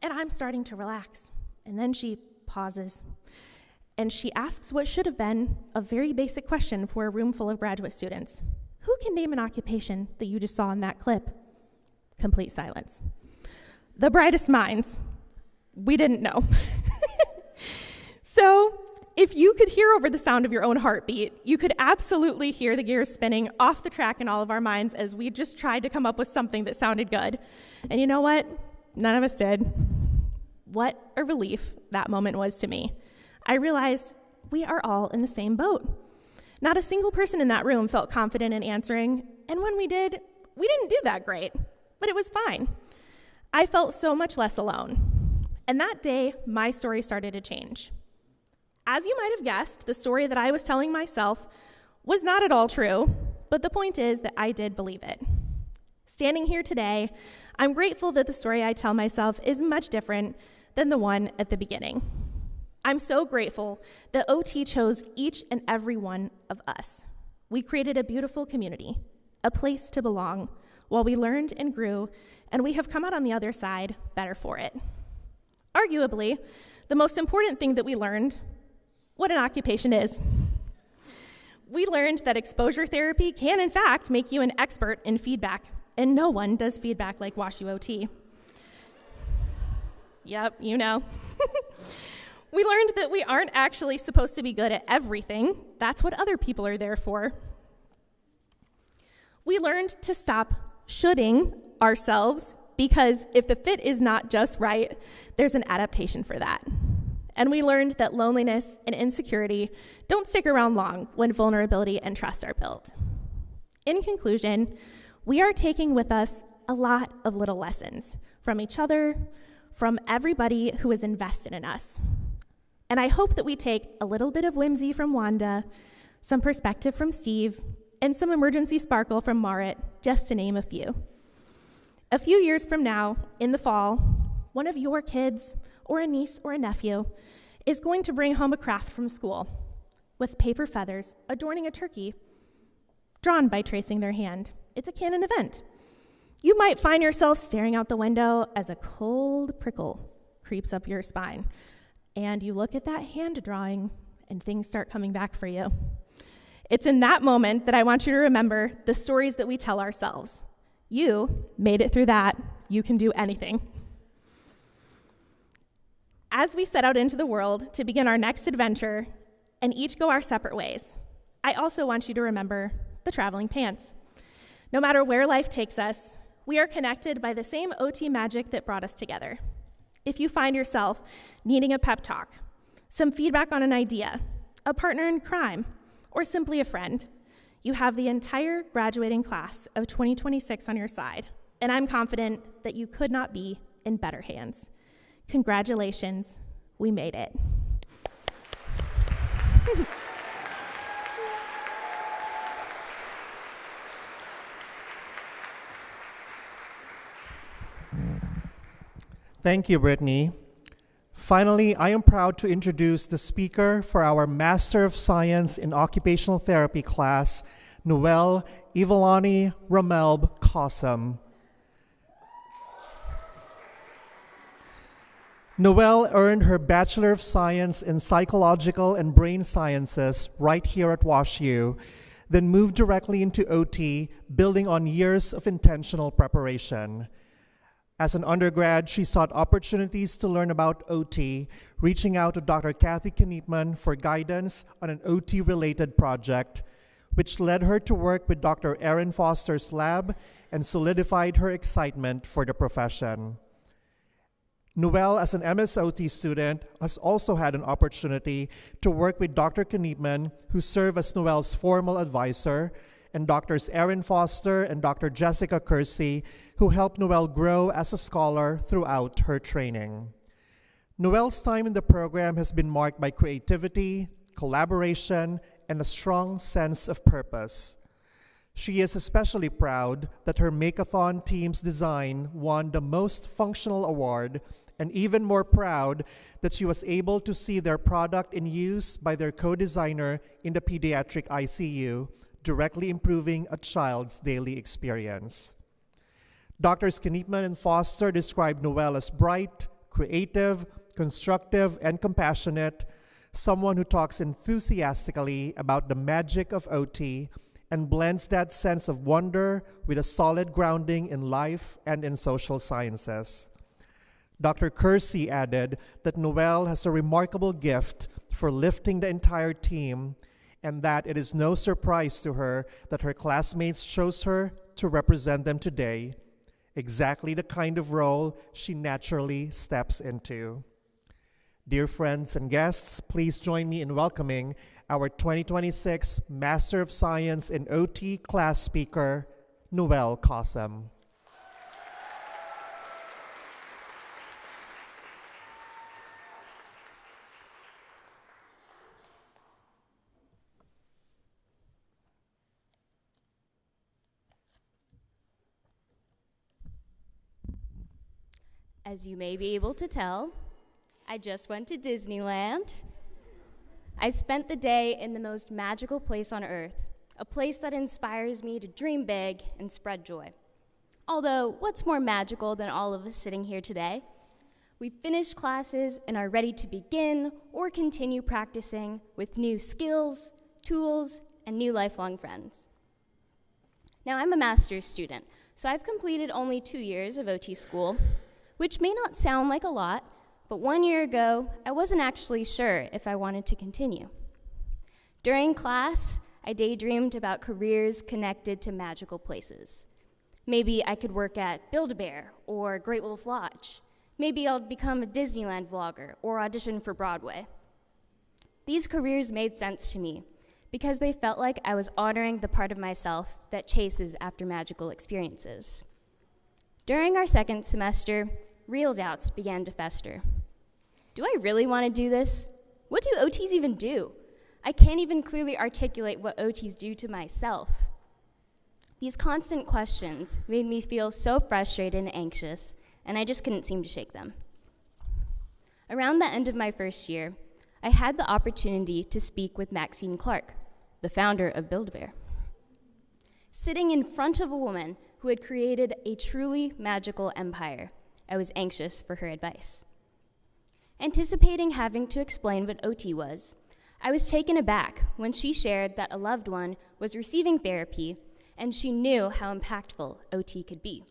and I'm starting to relax. And then she pauses, and she asks what should have been a very basic question for a room full of graduate students. Who can name an occupation that you just saw in that clip? Complete silence. The brightest minds, we didn't know. So if you could hear over the sound of your own heartbeat, you could absolutely hear the gears spinning off the track in all of our minds as we just tried to come up with something that sounded good. And you know what? None of us did. What a relief that moment was to me. I realized we are all in the same boat. Not a single person in that room felt confident in answering, and when we did, we didn't do that great, but it was fine. I felt so much less alone. And that day, my story started to change. As you might have guessed, the story that I was telling myself was not at all true, but the point is that I did believe it. Standing here today, I'm grateful that the story I tell myself is much different than the one at the beginning. I'm so grateful that OT chose each and every one of us. We created a beautiful community, a place to belong, while we learned and grew, and we have come out on the other side better for it. Arguably, the most important thing that we learned, what an occupation is. We learned that exposure therapy can, in fact, make you an expert in feedback, and no one does feedback like WashU OT. Yep, you know. We learned that we aren't actually supposed to be good at everything. That's what other people are there for. We learned to stop shoulding ourselves, because if the fit is not just right, there's an adaptation for that. And we learned that loneliness and insecurity don't stick around long when vulnerability and trust are built. In conclusion, we are taking with us a lot of little lessons from each other, from everybody who is invested in us. And I hope that we take a little bit of whimsy from Wanda, some perspective from Steve, and some emergency sparkle from Marit, just to name a few. A few years from now, in the fall, one of your kids, or a niece or a nephew, is going to bring home a craft from school with paper feathers adorning a turkey drawn by tracing their hand. It's a canon event. You might find yourself staring out the window as a cold prickle creeps up your spine, and you look at that hand drawing and things start coming back for you. It's in that moment that I want you to remember the stories that we tell ourselves. You made it through that. You can do anything. As we set out into the world to begin our next adventure and each go our separate ways, I also want you to remember the traveling pants. No matter where life takes us, we are connected by the same OT magic that brought us together. If you find yourself needing a pep talk, some feedback on an idea, a partner in crime, or simply a friend, you have the entire graduating class of 2026 on your side, and I'm confident that you could not be in better hands. Congratulations, we made it. Thank you, Brittany. Finally, I am proud to introduce the speaker for our Master of Science in Occupational Therapy class, Noelle Ivalani Ramelb Qasim. Noelle earned her Bachelor of Science in Psychological and Brain Sciences right here at WashU, then moved directly into OT, building on years of intentional preparation. As an undergrad, she sought opportunities to learn about OT, reaching out to Dr. Kathy Kniepman for guidance on an OT-related project, which led her to work with Dr. Erin Foster's lab and solidified her excitement for the profession. Noelle, as an MSOT student, has also had an opportunity to work with Dr. Kniepman, who served as Noelle's formal advisor, and Drs. Erin Foster and Dr. Jessica Kersey, who helped Noelle grow as a scholar throughout her training. Noelle's time in the program has been marked by creativity, collaboration, and a strong sense of purpose. She is especially proud that her Make-a-thon team's design won the Most Functional Award, and even more proud that she was able to see their product in use by their co-designer in the pediatric ICU, directly improving a child's daily experience. Drs. Kniepman and Foster described Noelle as bright, creative, constructive, and compassionate, someone who talks enthusiastically about the magic of OT and blends that sense of wonder with a solid grounding in life and in social sciences. Dr. Kersey added that Noelle has a remarkable gift for lifting the entire team, and that it is no surprise to her that her classmates chose her to represent them today, exactly the kind of role she naturally steps into. Dear friends and guests, please join me in welcoming our 2026 Master of Science in OT class speaker, Noelle Qasim. As you may be able to tell, I just went to Disneyland. I spent the day in the most magical place on earth, a place that inspires me to dream big and spread joy. Although, what's more magical than all of us sitting here today? We finished classes and are ready to begin or continue practicing with new skills, tools, and new lifelong friends. Now, I'm a master's student, so I've completed only 2 years of OT school, which may not sound like a lot, but 1 year ago, I wasn't actually sure if I wanted to continue. During class, I daydreamed about careers connected to magical places. Maybe I could work at Build-A-Bear or Great Wolf Lodge. Maybe I'll become a Disneyland vlogger or audition for Broadway. These careers made sense to me because they felt like I was honoring the part of myself that chases after magical experiences. During our second semester, real doubts began to fester. Do I really want to do this? What do OTs even do? I can't even clearly articulate what OTs do to myself. These constant questions made me feel so frustrated and anxious, and I just couldn't seem to shake them. Around the end of my first year, I had the opportunity to speak with Maxine Clark, the founder of Build-A-Bear. Sitting in front of a woman who had created a truly magical empire, I was anxious for her advice. Anticipating having to explain what OT was, I was taken aback when she shared that a loved one was receiving therapy and she knew how impactful OT could be.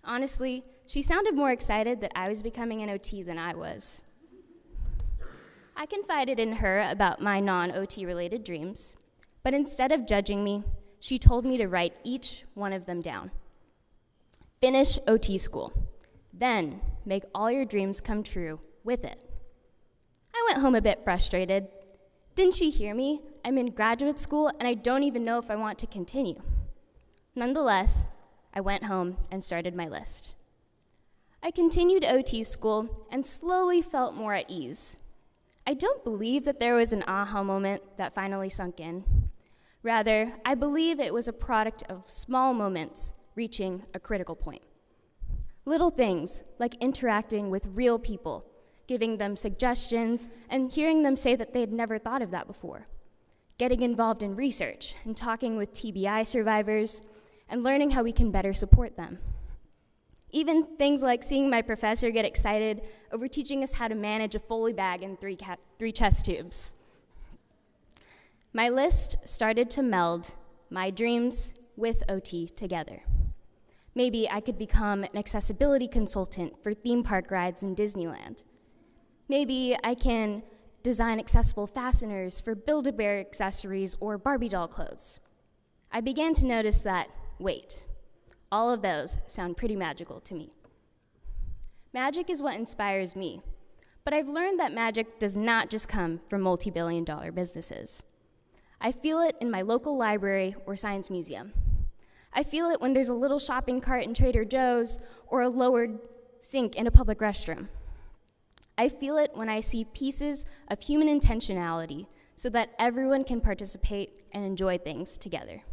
Honestly, she sounded more excited that I was becoming an OT than I was. I confided in her about my non-OT related dreams, but instead of judging me, she told me to write each one of them down. Finish OT school, then make all your dreams come true with it. I went home a bit frustrated. Didn't she hear me? I'm in graduate school and I don't even know if I want to continue. Nonetheless, I went home and started my list. I continued OT school and slowly felt more at ease. I don't believe that there was an aha moment that finally sunk in. Rather, I believe it was a product of small moments reaching a critical point. Little things like interacting with real people, giving them suggestions, and hearing them say that they had never thought of that before. Getting involved in research and talking with TBI survivors, and learning how we can better support them. Even things like seeing my professor get excited over teaching us how to manage a Foley bag and three chest tubes. My list started to meld my dreams with OT together. Maybe I could become an accessibility consultant for theme park rides in Disneyland. Maybe I can design accessible fasteners for Build-A-Bear accessories or Barbie doll clothes. I began to notice that, wait, all of those sound pretty magical to me. Magic is what inspires me, but I've learned that magic does not just come from multi-billion-dollar businesses. I feel it in my local library or science museum. I feel it when there's a little shopping cart in Trader Joe's or a lowered sink in a public restroom. I feel it when I see pieces of human intentionality so that everyone can participate and enjoy things together.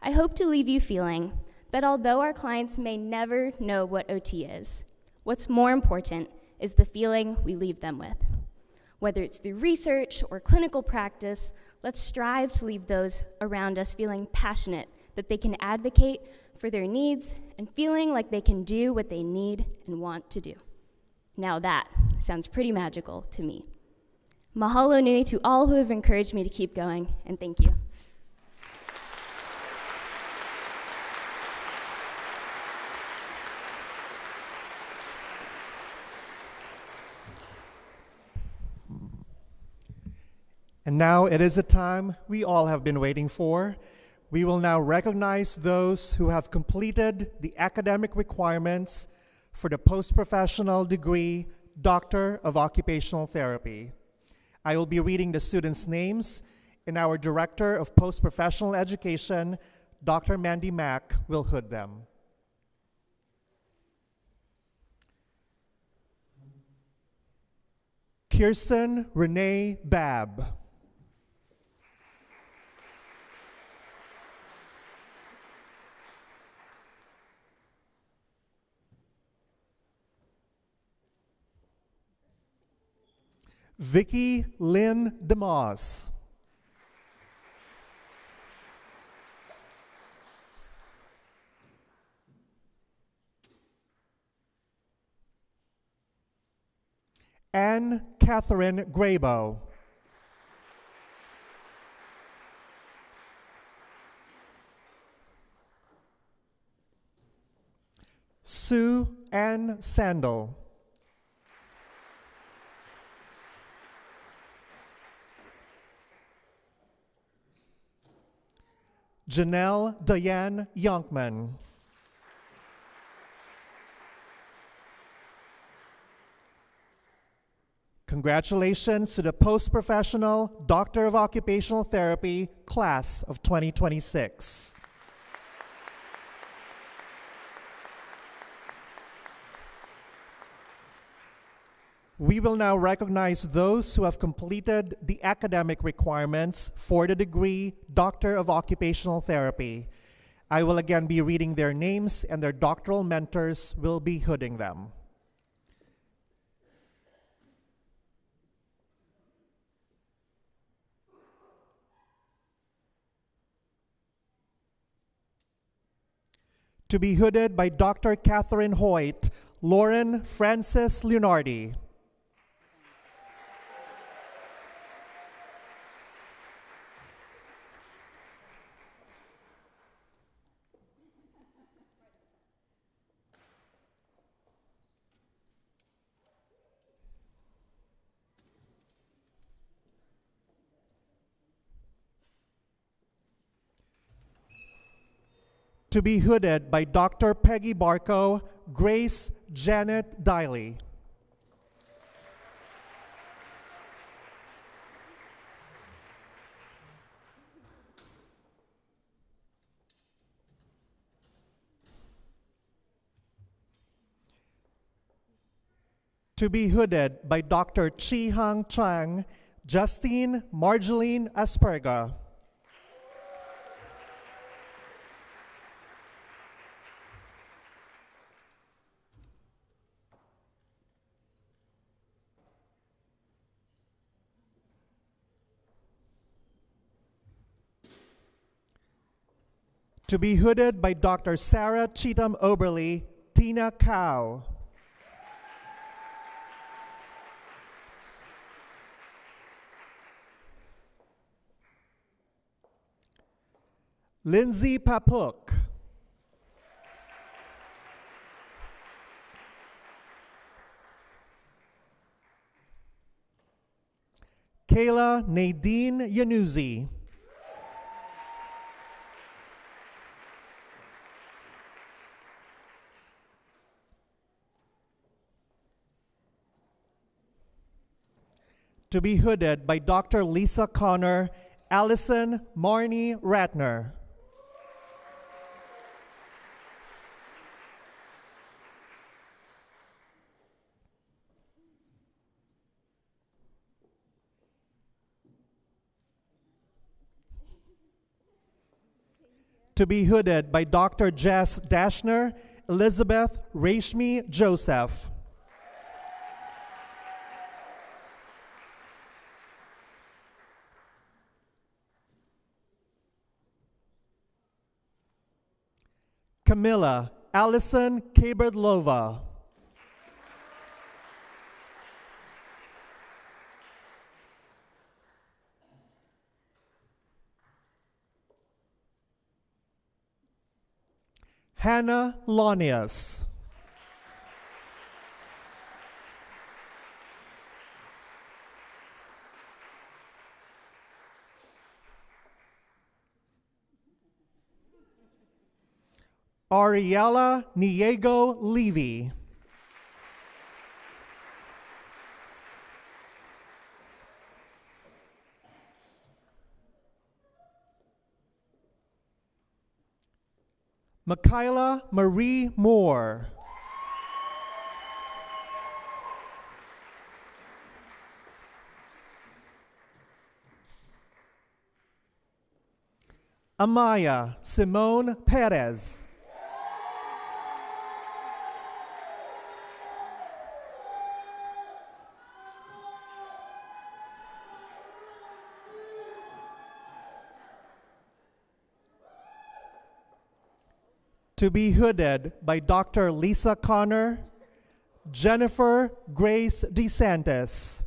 I hope to leave you feeling that although our clients may never know what OT is, what's more important is the feeling we leave them with. Whether it's through research or clinical practice, let's strive to leave those around us feeling passionate that they can advocate for their needs and feeling like they can do what they need and want to do. Now that sounds pretty magical to me. Mahalo nui to all who have encouraged me to keep going, and thank you. And now it is the time we all have been waiting for. We will now recognize those who have completed the academic requirements for the post-professional degree, Doctor of Occupational Therapy. I will be reading the students' names, and our Director of Post-Professional Education, Dr. Mandy Mack, will hood them. Kirsten Renee Babb. Vicky Lynn DeMoss. Anne Catherine Graybo. Sue Ann Sandel. Janelle Diane Youngman. Congratulations to the Post-Professional Doctor of Occupational Therapy class of 2026. We will now recognize those who have completed the academic requirements for the degree Doctor of Occupational Therapy. I will again be reading their names, and their doctoral mentors will be hooding them. To be hooded by Dr. Catherine Hoyt, Lauren Francis Leonardi. To be hooded by Dr. Peggy Barco, Grace Janet Diley. To be hooded by Dr. Chi Hang Chang, Justine Marjeline Asperga. To be hooded by Dr. Sarah Cheatham Oberly, Tina Cow. Lindsay Papuk. Kayla Nadine Yanuzi. To be hooded by Dr. Lisa Connor, Allison Marnie Ratner. To be hooded by Dr. Jess Dashner, Elizabeth Rashmi Joseph. Camilla Allison Kaberdlova. Hannah Lonius. Ariella Niego Levy. Michaela Marie Moore. Amaya Simone Perez. To be hooded by Dr. Lisa Connor, Jennifer Grace DeSantis.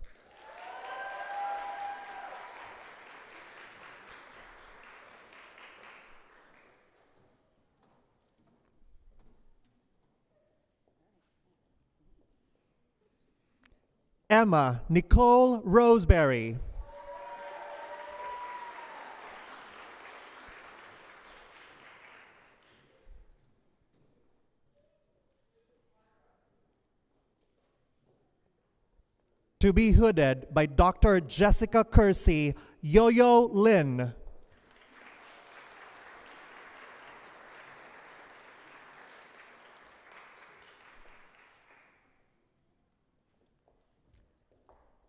Emma Nicole Roseberry. To be hooded by Dr. Jessica Kersey, Yo-Yo Lin.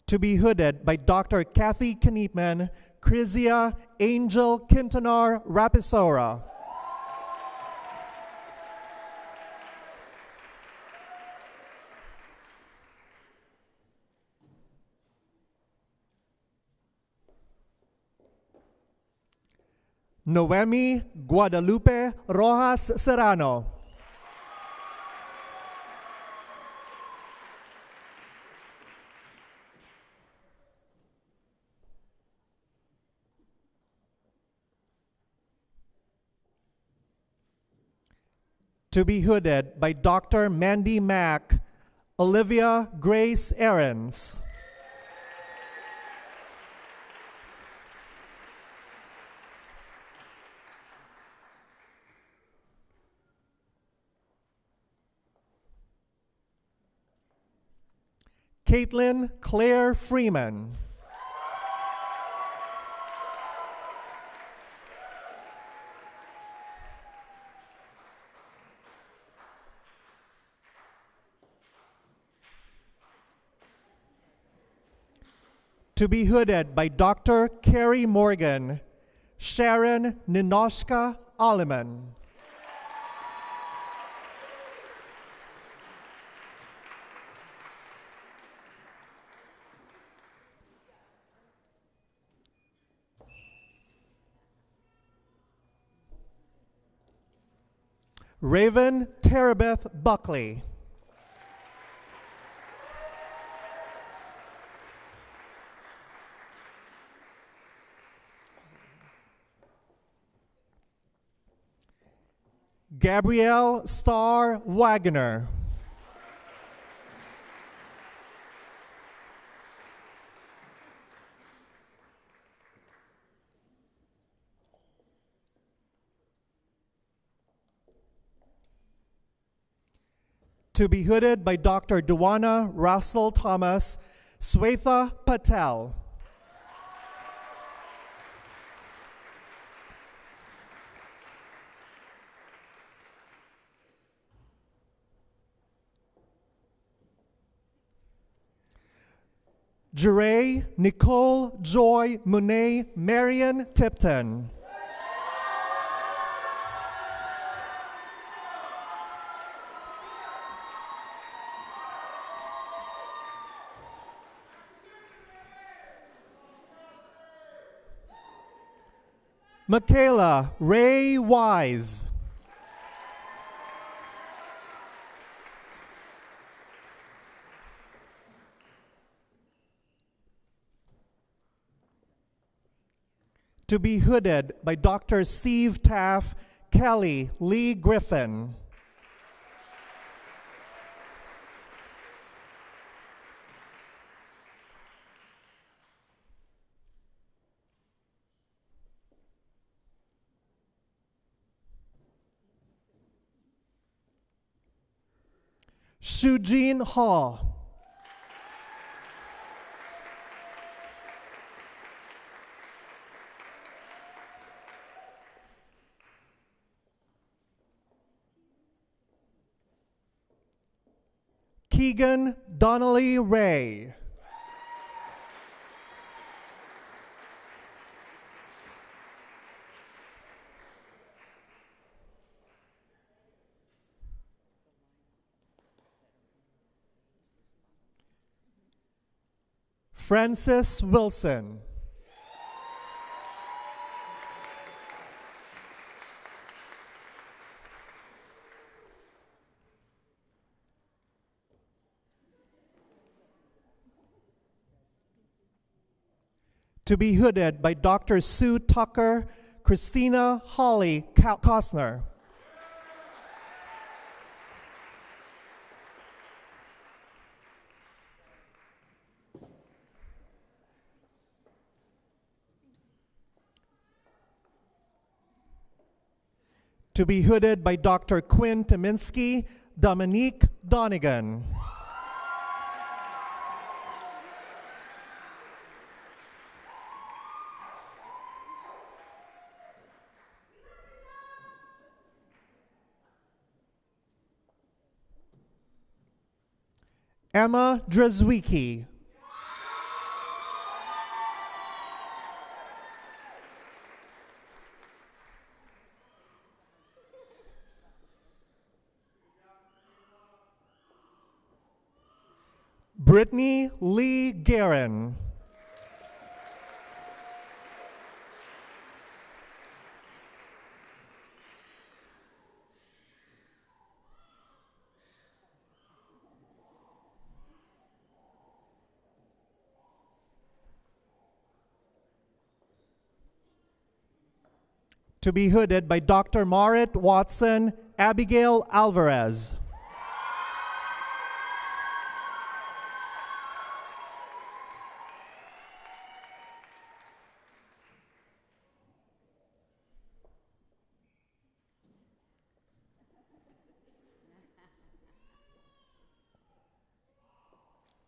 To be hooded by Dr. Kathy Kniepman, Crizia Angel Quintanar Rapisora. Noemi Guadalupe Rojas Serrano. To be hooded by Dr. Mandy Mack, Olivia Grace Aarons. Caitlin Claire Freeman. To be hooded by Dr. Carrie Morgan, Sharon Ninoshka Alleman. Raven Terabeth Buckley. Gabrielle Starr Wagner. To be hooded by Dr. Duana Russell Thomas, Swetha Patel. Jeray Nicole Joy Monet Marion Tipton. Michaela Ray Wise. To be hooded by Dr. Steve Taff, Kelly Lee Griffin. Shujin Hall. Keegan Donnelly Ray. Francis Wilson. To be hooded by Dr. Sue Tucker, Christina Holly Kostner. To be hooded by Dr. Quinn Tominski, Dominique Donegan. Emma Drzewicki. Brittany Lee Guerin. To be hooded by Dr. Marit Watson, Abigail Alvarez.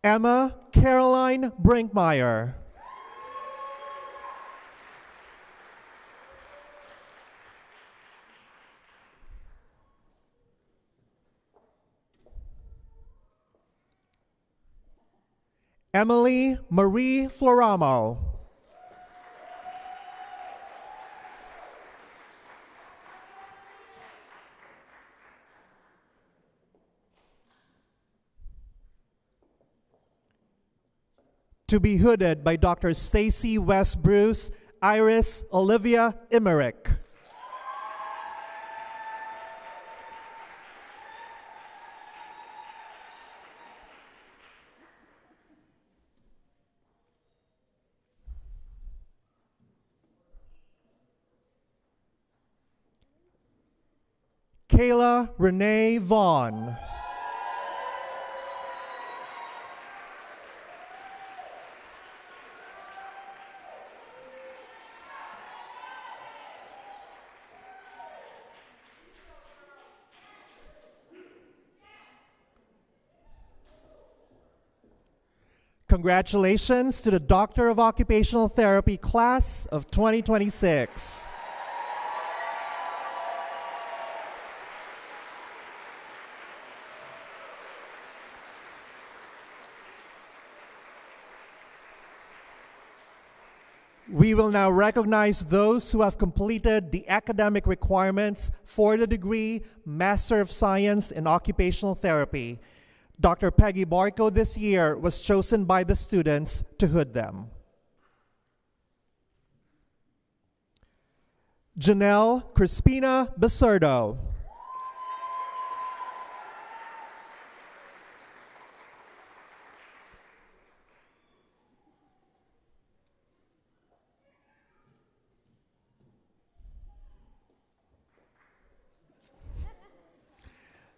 Emma Caroline Brinkmeyer. Emily Marie Floramo. To be hooded by Dr. Stacy West Bruce, Iris Olivia Emmerich. Kayla Renee Vaughn. Congratulations to the Doctor of Occupational Therapy class of 2026. We will now recognize those who have completed the academic requirements for the degree Master of Science in Occupational Therapy. Dr. Peggy Barco this year was chosen by the students to hood them. Janelle Crispina Basurdo.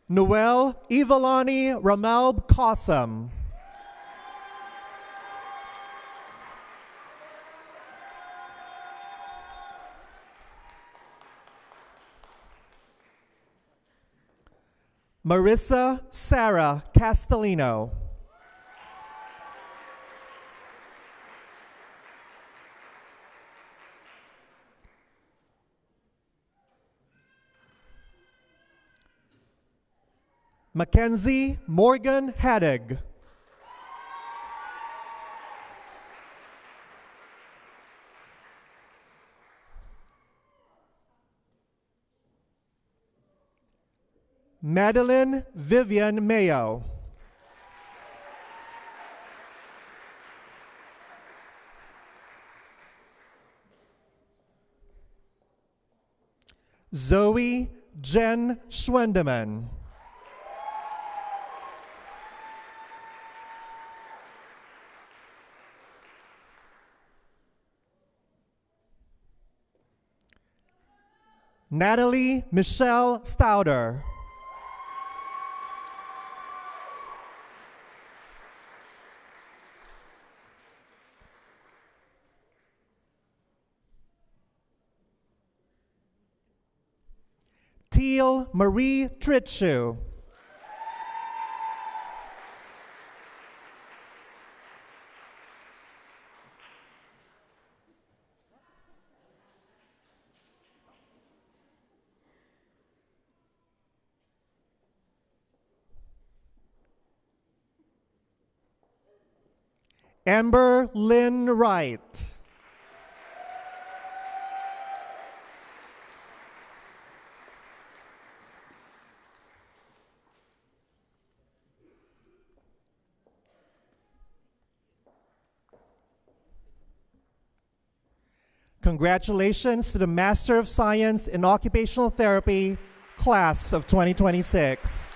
Noel Ivalani Ramelb Qasim. Marissa Sarah Castellino. Mackenzie Morgan Haddig. Madeline Vivian Mayo. Zoe Jen Schwendeman. Natalie Michelle Stouder. Teal Marie Tritchu. Amber Lynn Wright. Congratulations to the Master of Science in Occupational Therapy class of 2026.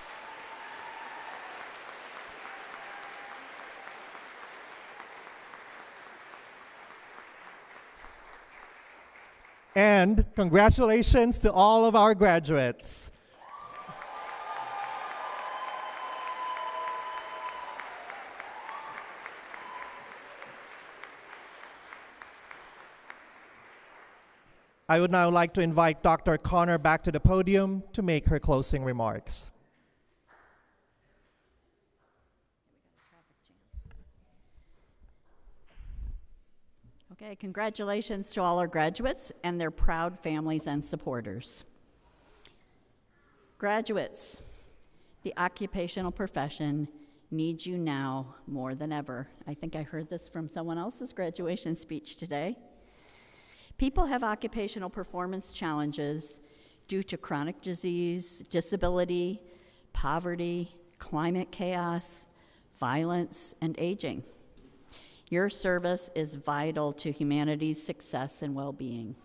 And congratulations to all of our graduates. I would now like to invite Dr. Connor back to the podium to make her closing remarks. Okay, congratulations to all our graduates and their proud families and supporters. Graduates, the occupational profession needs you now more than ever. I think I heard this from someone else's graduation speech today. People have occupational performance challenges due to chronic disease, disability, poverty, climate chaos, violence, and aging. Your service is vital to humanity's success and well-being.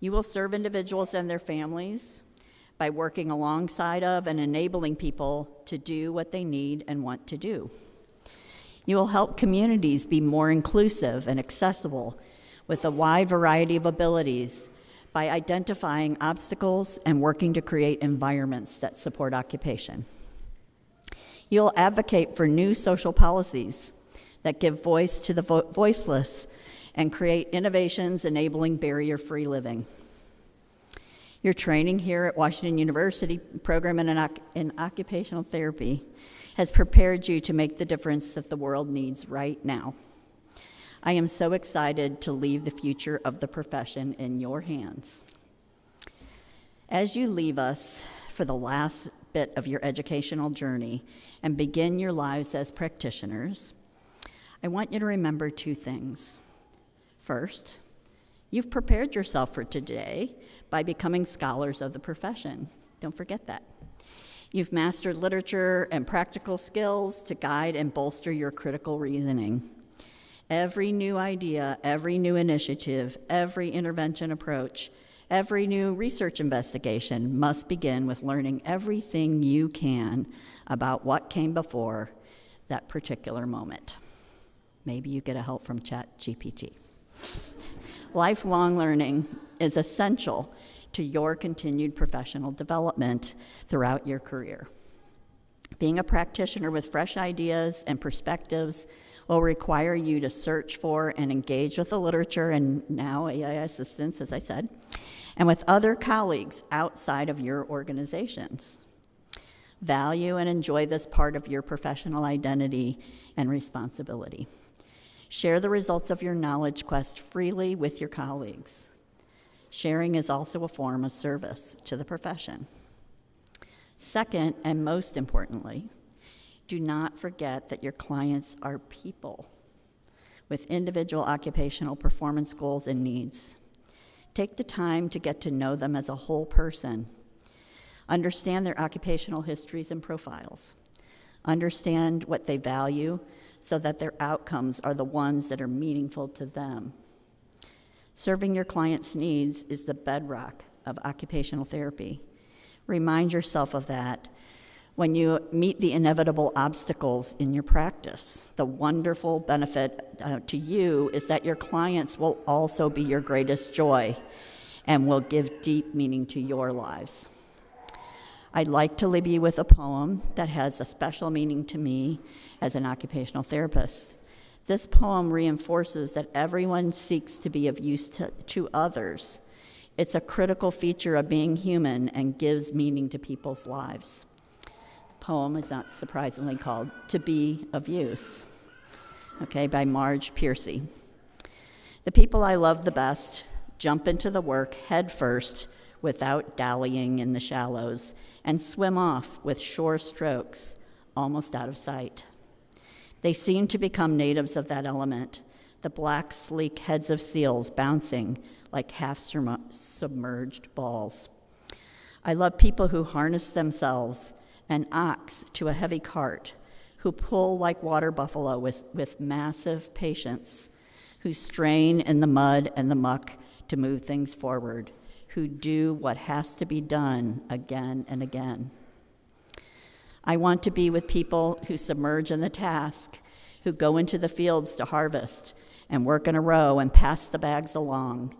You will serve individuals and their families by working alongside of and enabling people to do what they need and want to do. You will help communities be more inclusive and accessible with a wide variety of abilities by identifying obstacles and working to create environments that support occupation. You'll advocate for new social policies that give voice to the voiceless and create innovations enabling barrier-free living. Your training here at Washington University program in occupational therapy has prepared you to make the difference that the world needs right now. I am so excited to leave the future of the profession in your hands. As you leave us for the last bit of your educational journey and begin your lives as practitioners, I want you to remember two things. First, you've prepared yourself for today by becoming scholars of the profession. Don't forget that. You've mastered literature and practical skills to guide and bolster your critical reasoning. Every new idea, every new initiative, every intervention approach, every new research investigation must begin with learning everything you can about what came before that particular moment. Maybe you get a help from ChatGPT. Lifelong learning is essential to your continued professional development throughout your career. Being a practitioner with fresh ideas and perspectives will require you to search for and engage with the literature and now AI assistants, as I said, and with other colleagues outside of your organizations. Value and enjoy this part of your professional identity and responsibility. Share the results of your knowledge quest freely with your colleagues. Sharing is also a form of service to the profession. Second, and most importantly, do not forget that your clients are people with individual occupational performance goals and needs. Take the time to get to know them as a whole person. Understand their occupational histories and profiles. Understand what they value so that their outcomes are the ones that are meaningful to them. Serving your clients' needs is the bedrock of occupational therapy. Remind yourself of that when you meet the inevitable obstacles in your practice. The wonderful benefit to you is that your clients will also be your greatest joy and will give deep meaning to your lives. I'd like to leave you with a poem that has a special meaning to me as an occupational therapist. This poem reinforces that everyone seeks to be of use to others. It's a critical feature of being human and gives meaning to people's lives. The poem is not surprisingly called To Be of Use, okay, by Marge Piercy. The people I love the best jump into the work head first without dallying in the shallows and swim off with sure strokes almost out of sight. They seem to become natives of that element, the black, sleek heads of seals bouncing like half-submerged balls. I love people who harness themselves, an ox to a heavy cart, who pull like water buffalo with massive patience, who strain in the mud and the muck to move things forward, who do what has to be done again and again. I want to be with people who submerge in the task, who go into the fields to harvest and work in a row and pass the bags along,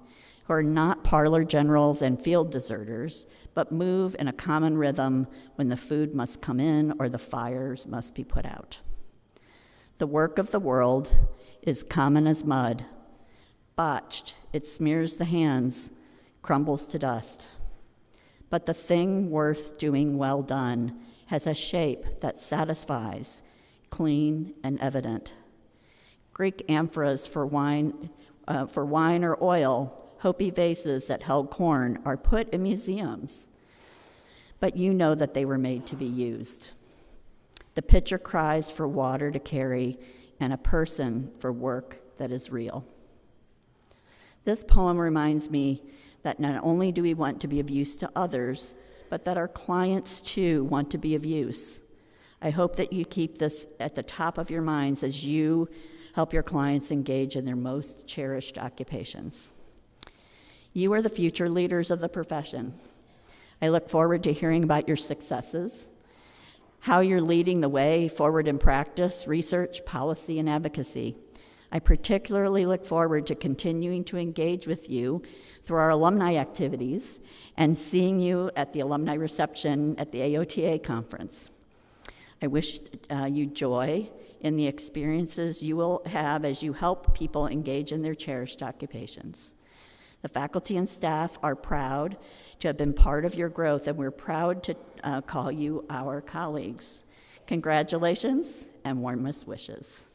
who are not parlor generals and field deserters, but move in a common rhythm when the food must come in or the fires must be put out. The work of the world is common as mud. Botched, it smears the hands, crumbles to dust. But the thing worth doing well done has a shape that satisfies, clean and evident. Greek amphoras for wine or oil, Hopi vases that held corn, are put in museums, but you know that they were made to be used. The pitcher cries for water to carry and a person for work that is real. This poem reminds me that not only do we want to be of use to others, but that our clients too want to be of use. I hope that you keep this at the top of your minds as you help your clients engage in their most cherished occupations. You are the future leaders of the profession. I look forward to hearing about your successes, how you're leading the way forward in practice, research, policy, and advocacy. I particularly look forward to continuing to engage with you through our alumni activities and seeing you at the alumni reception at the AOTA conference. I wish you joy in the experiences you will have as you help people engage in their cherished occupations. The faculty and staff are proud to have been part of your growth, and we're proud to call you our colleagues. Congratulations and warmest wishes.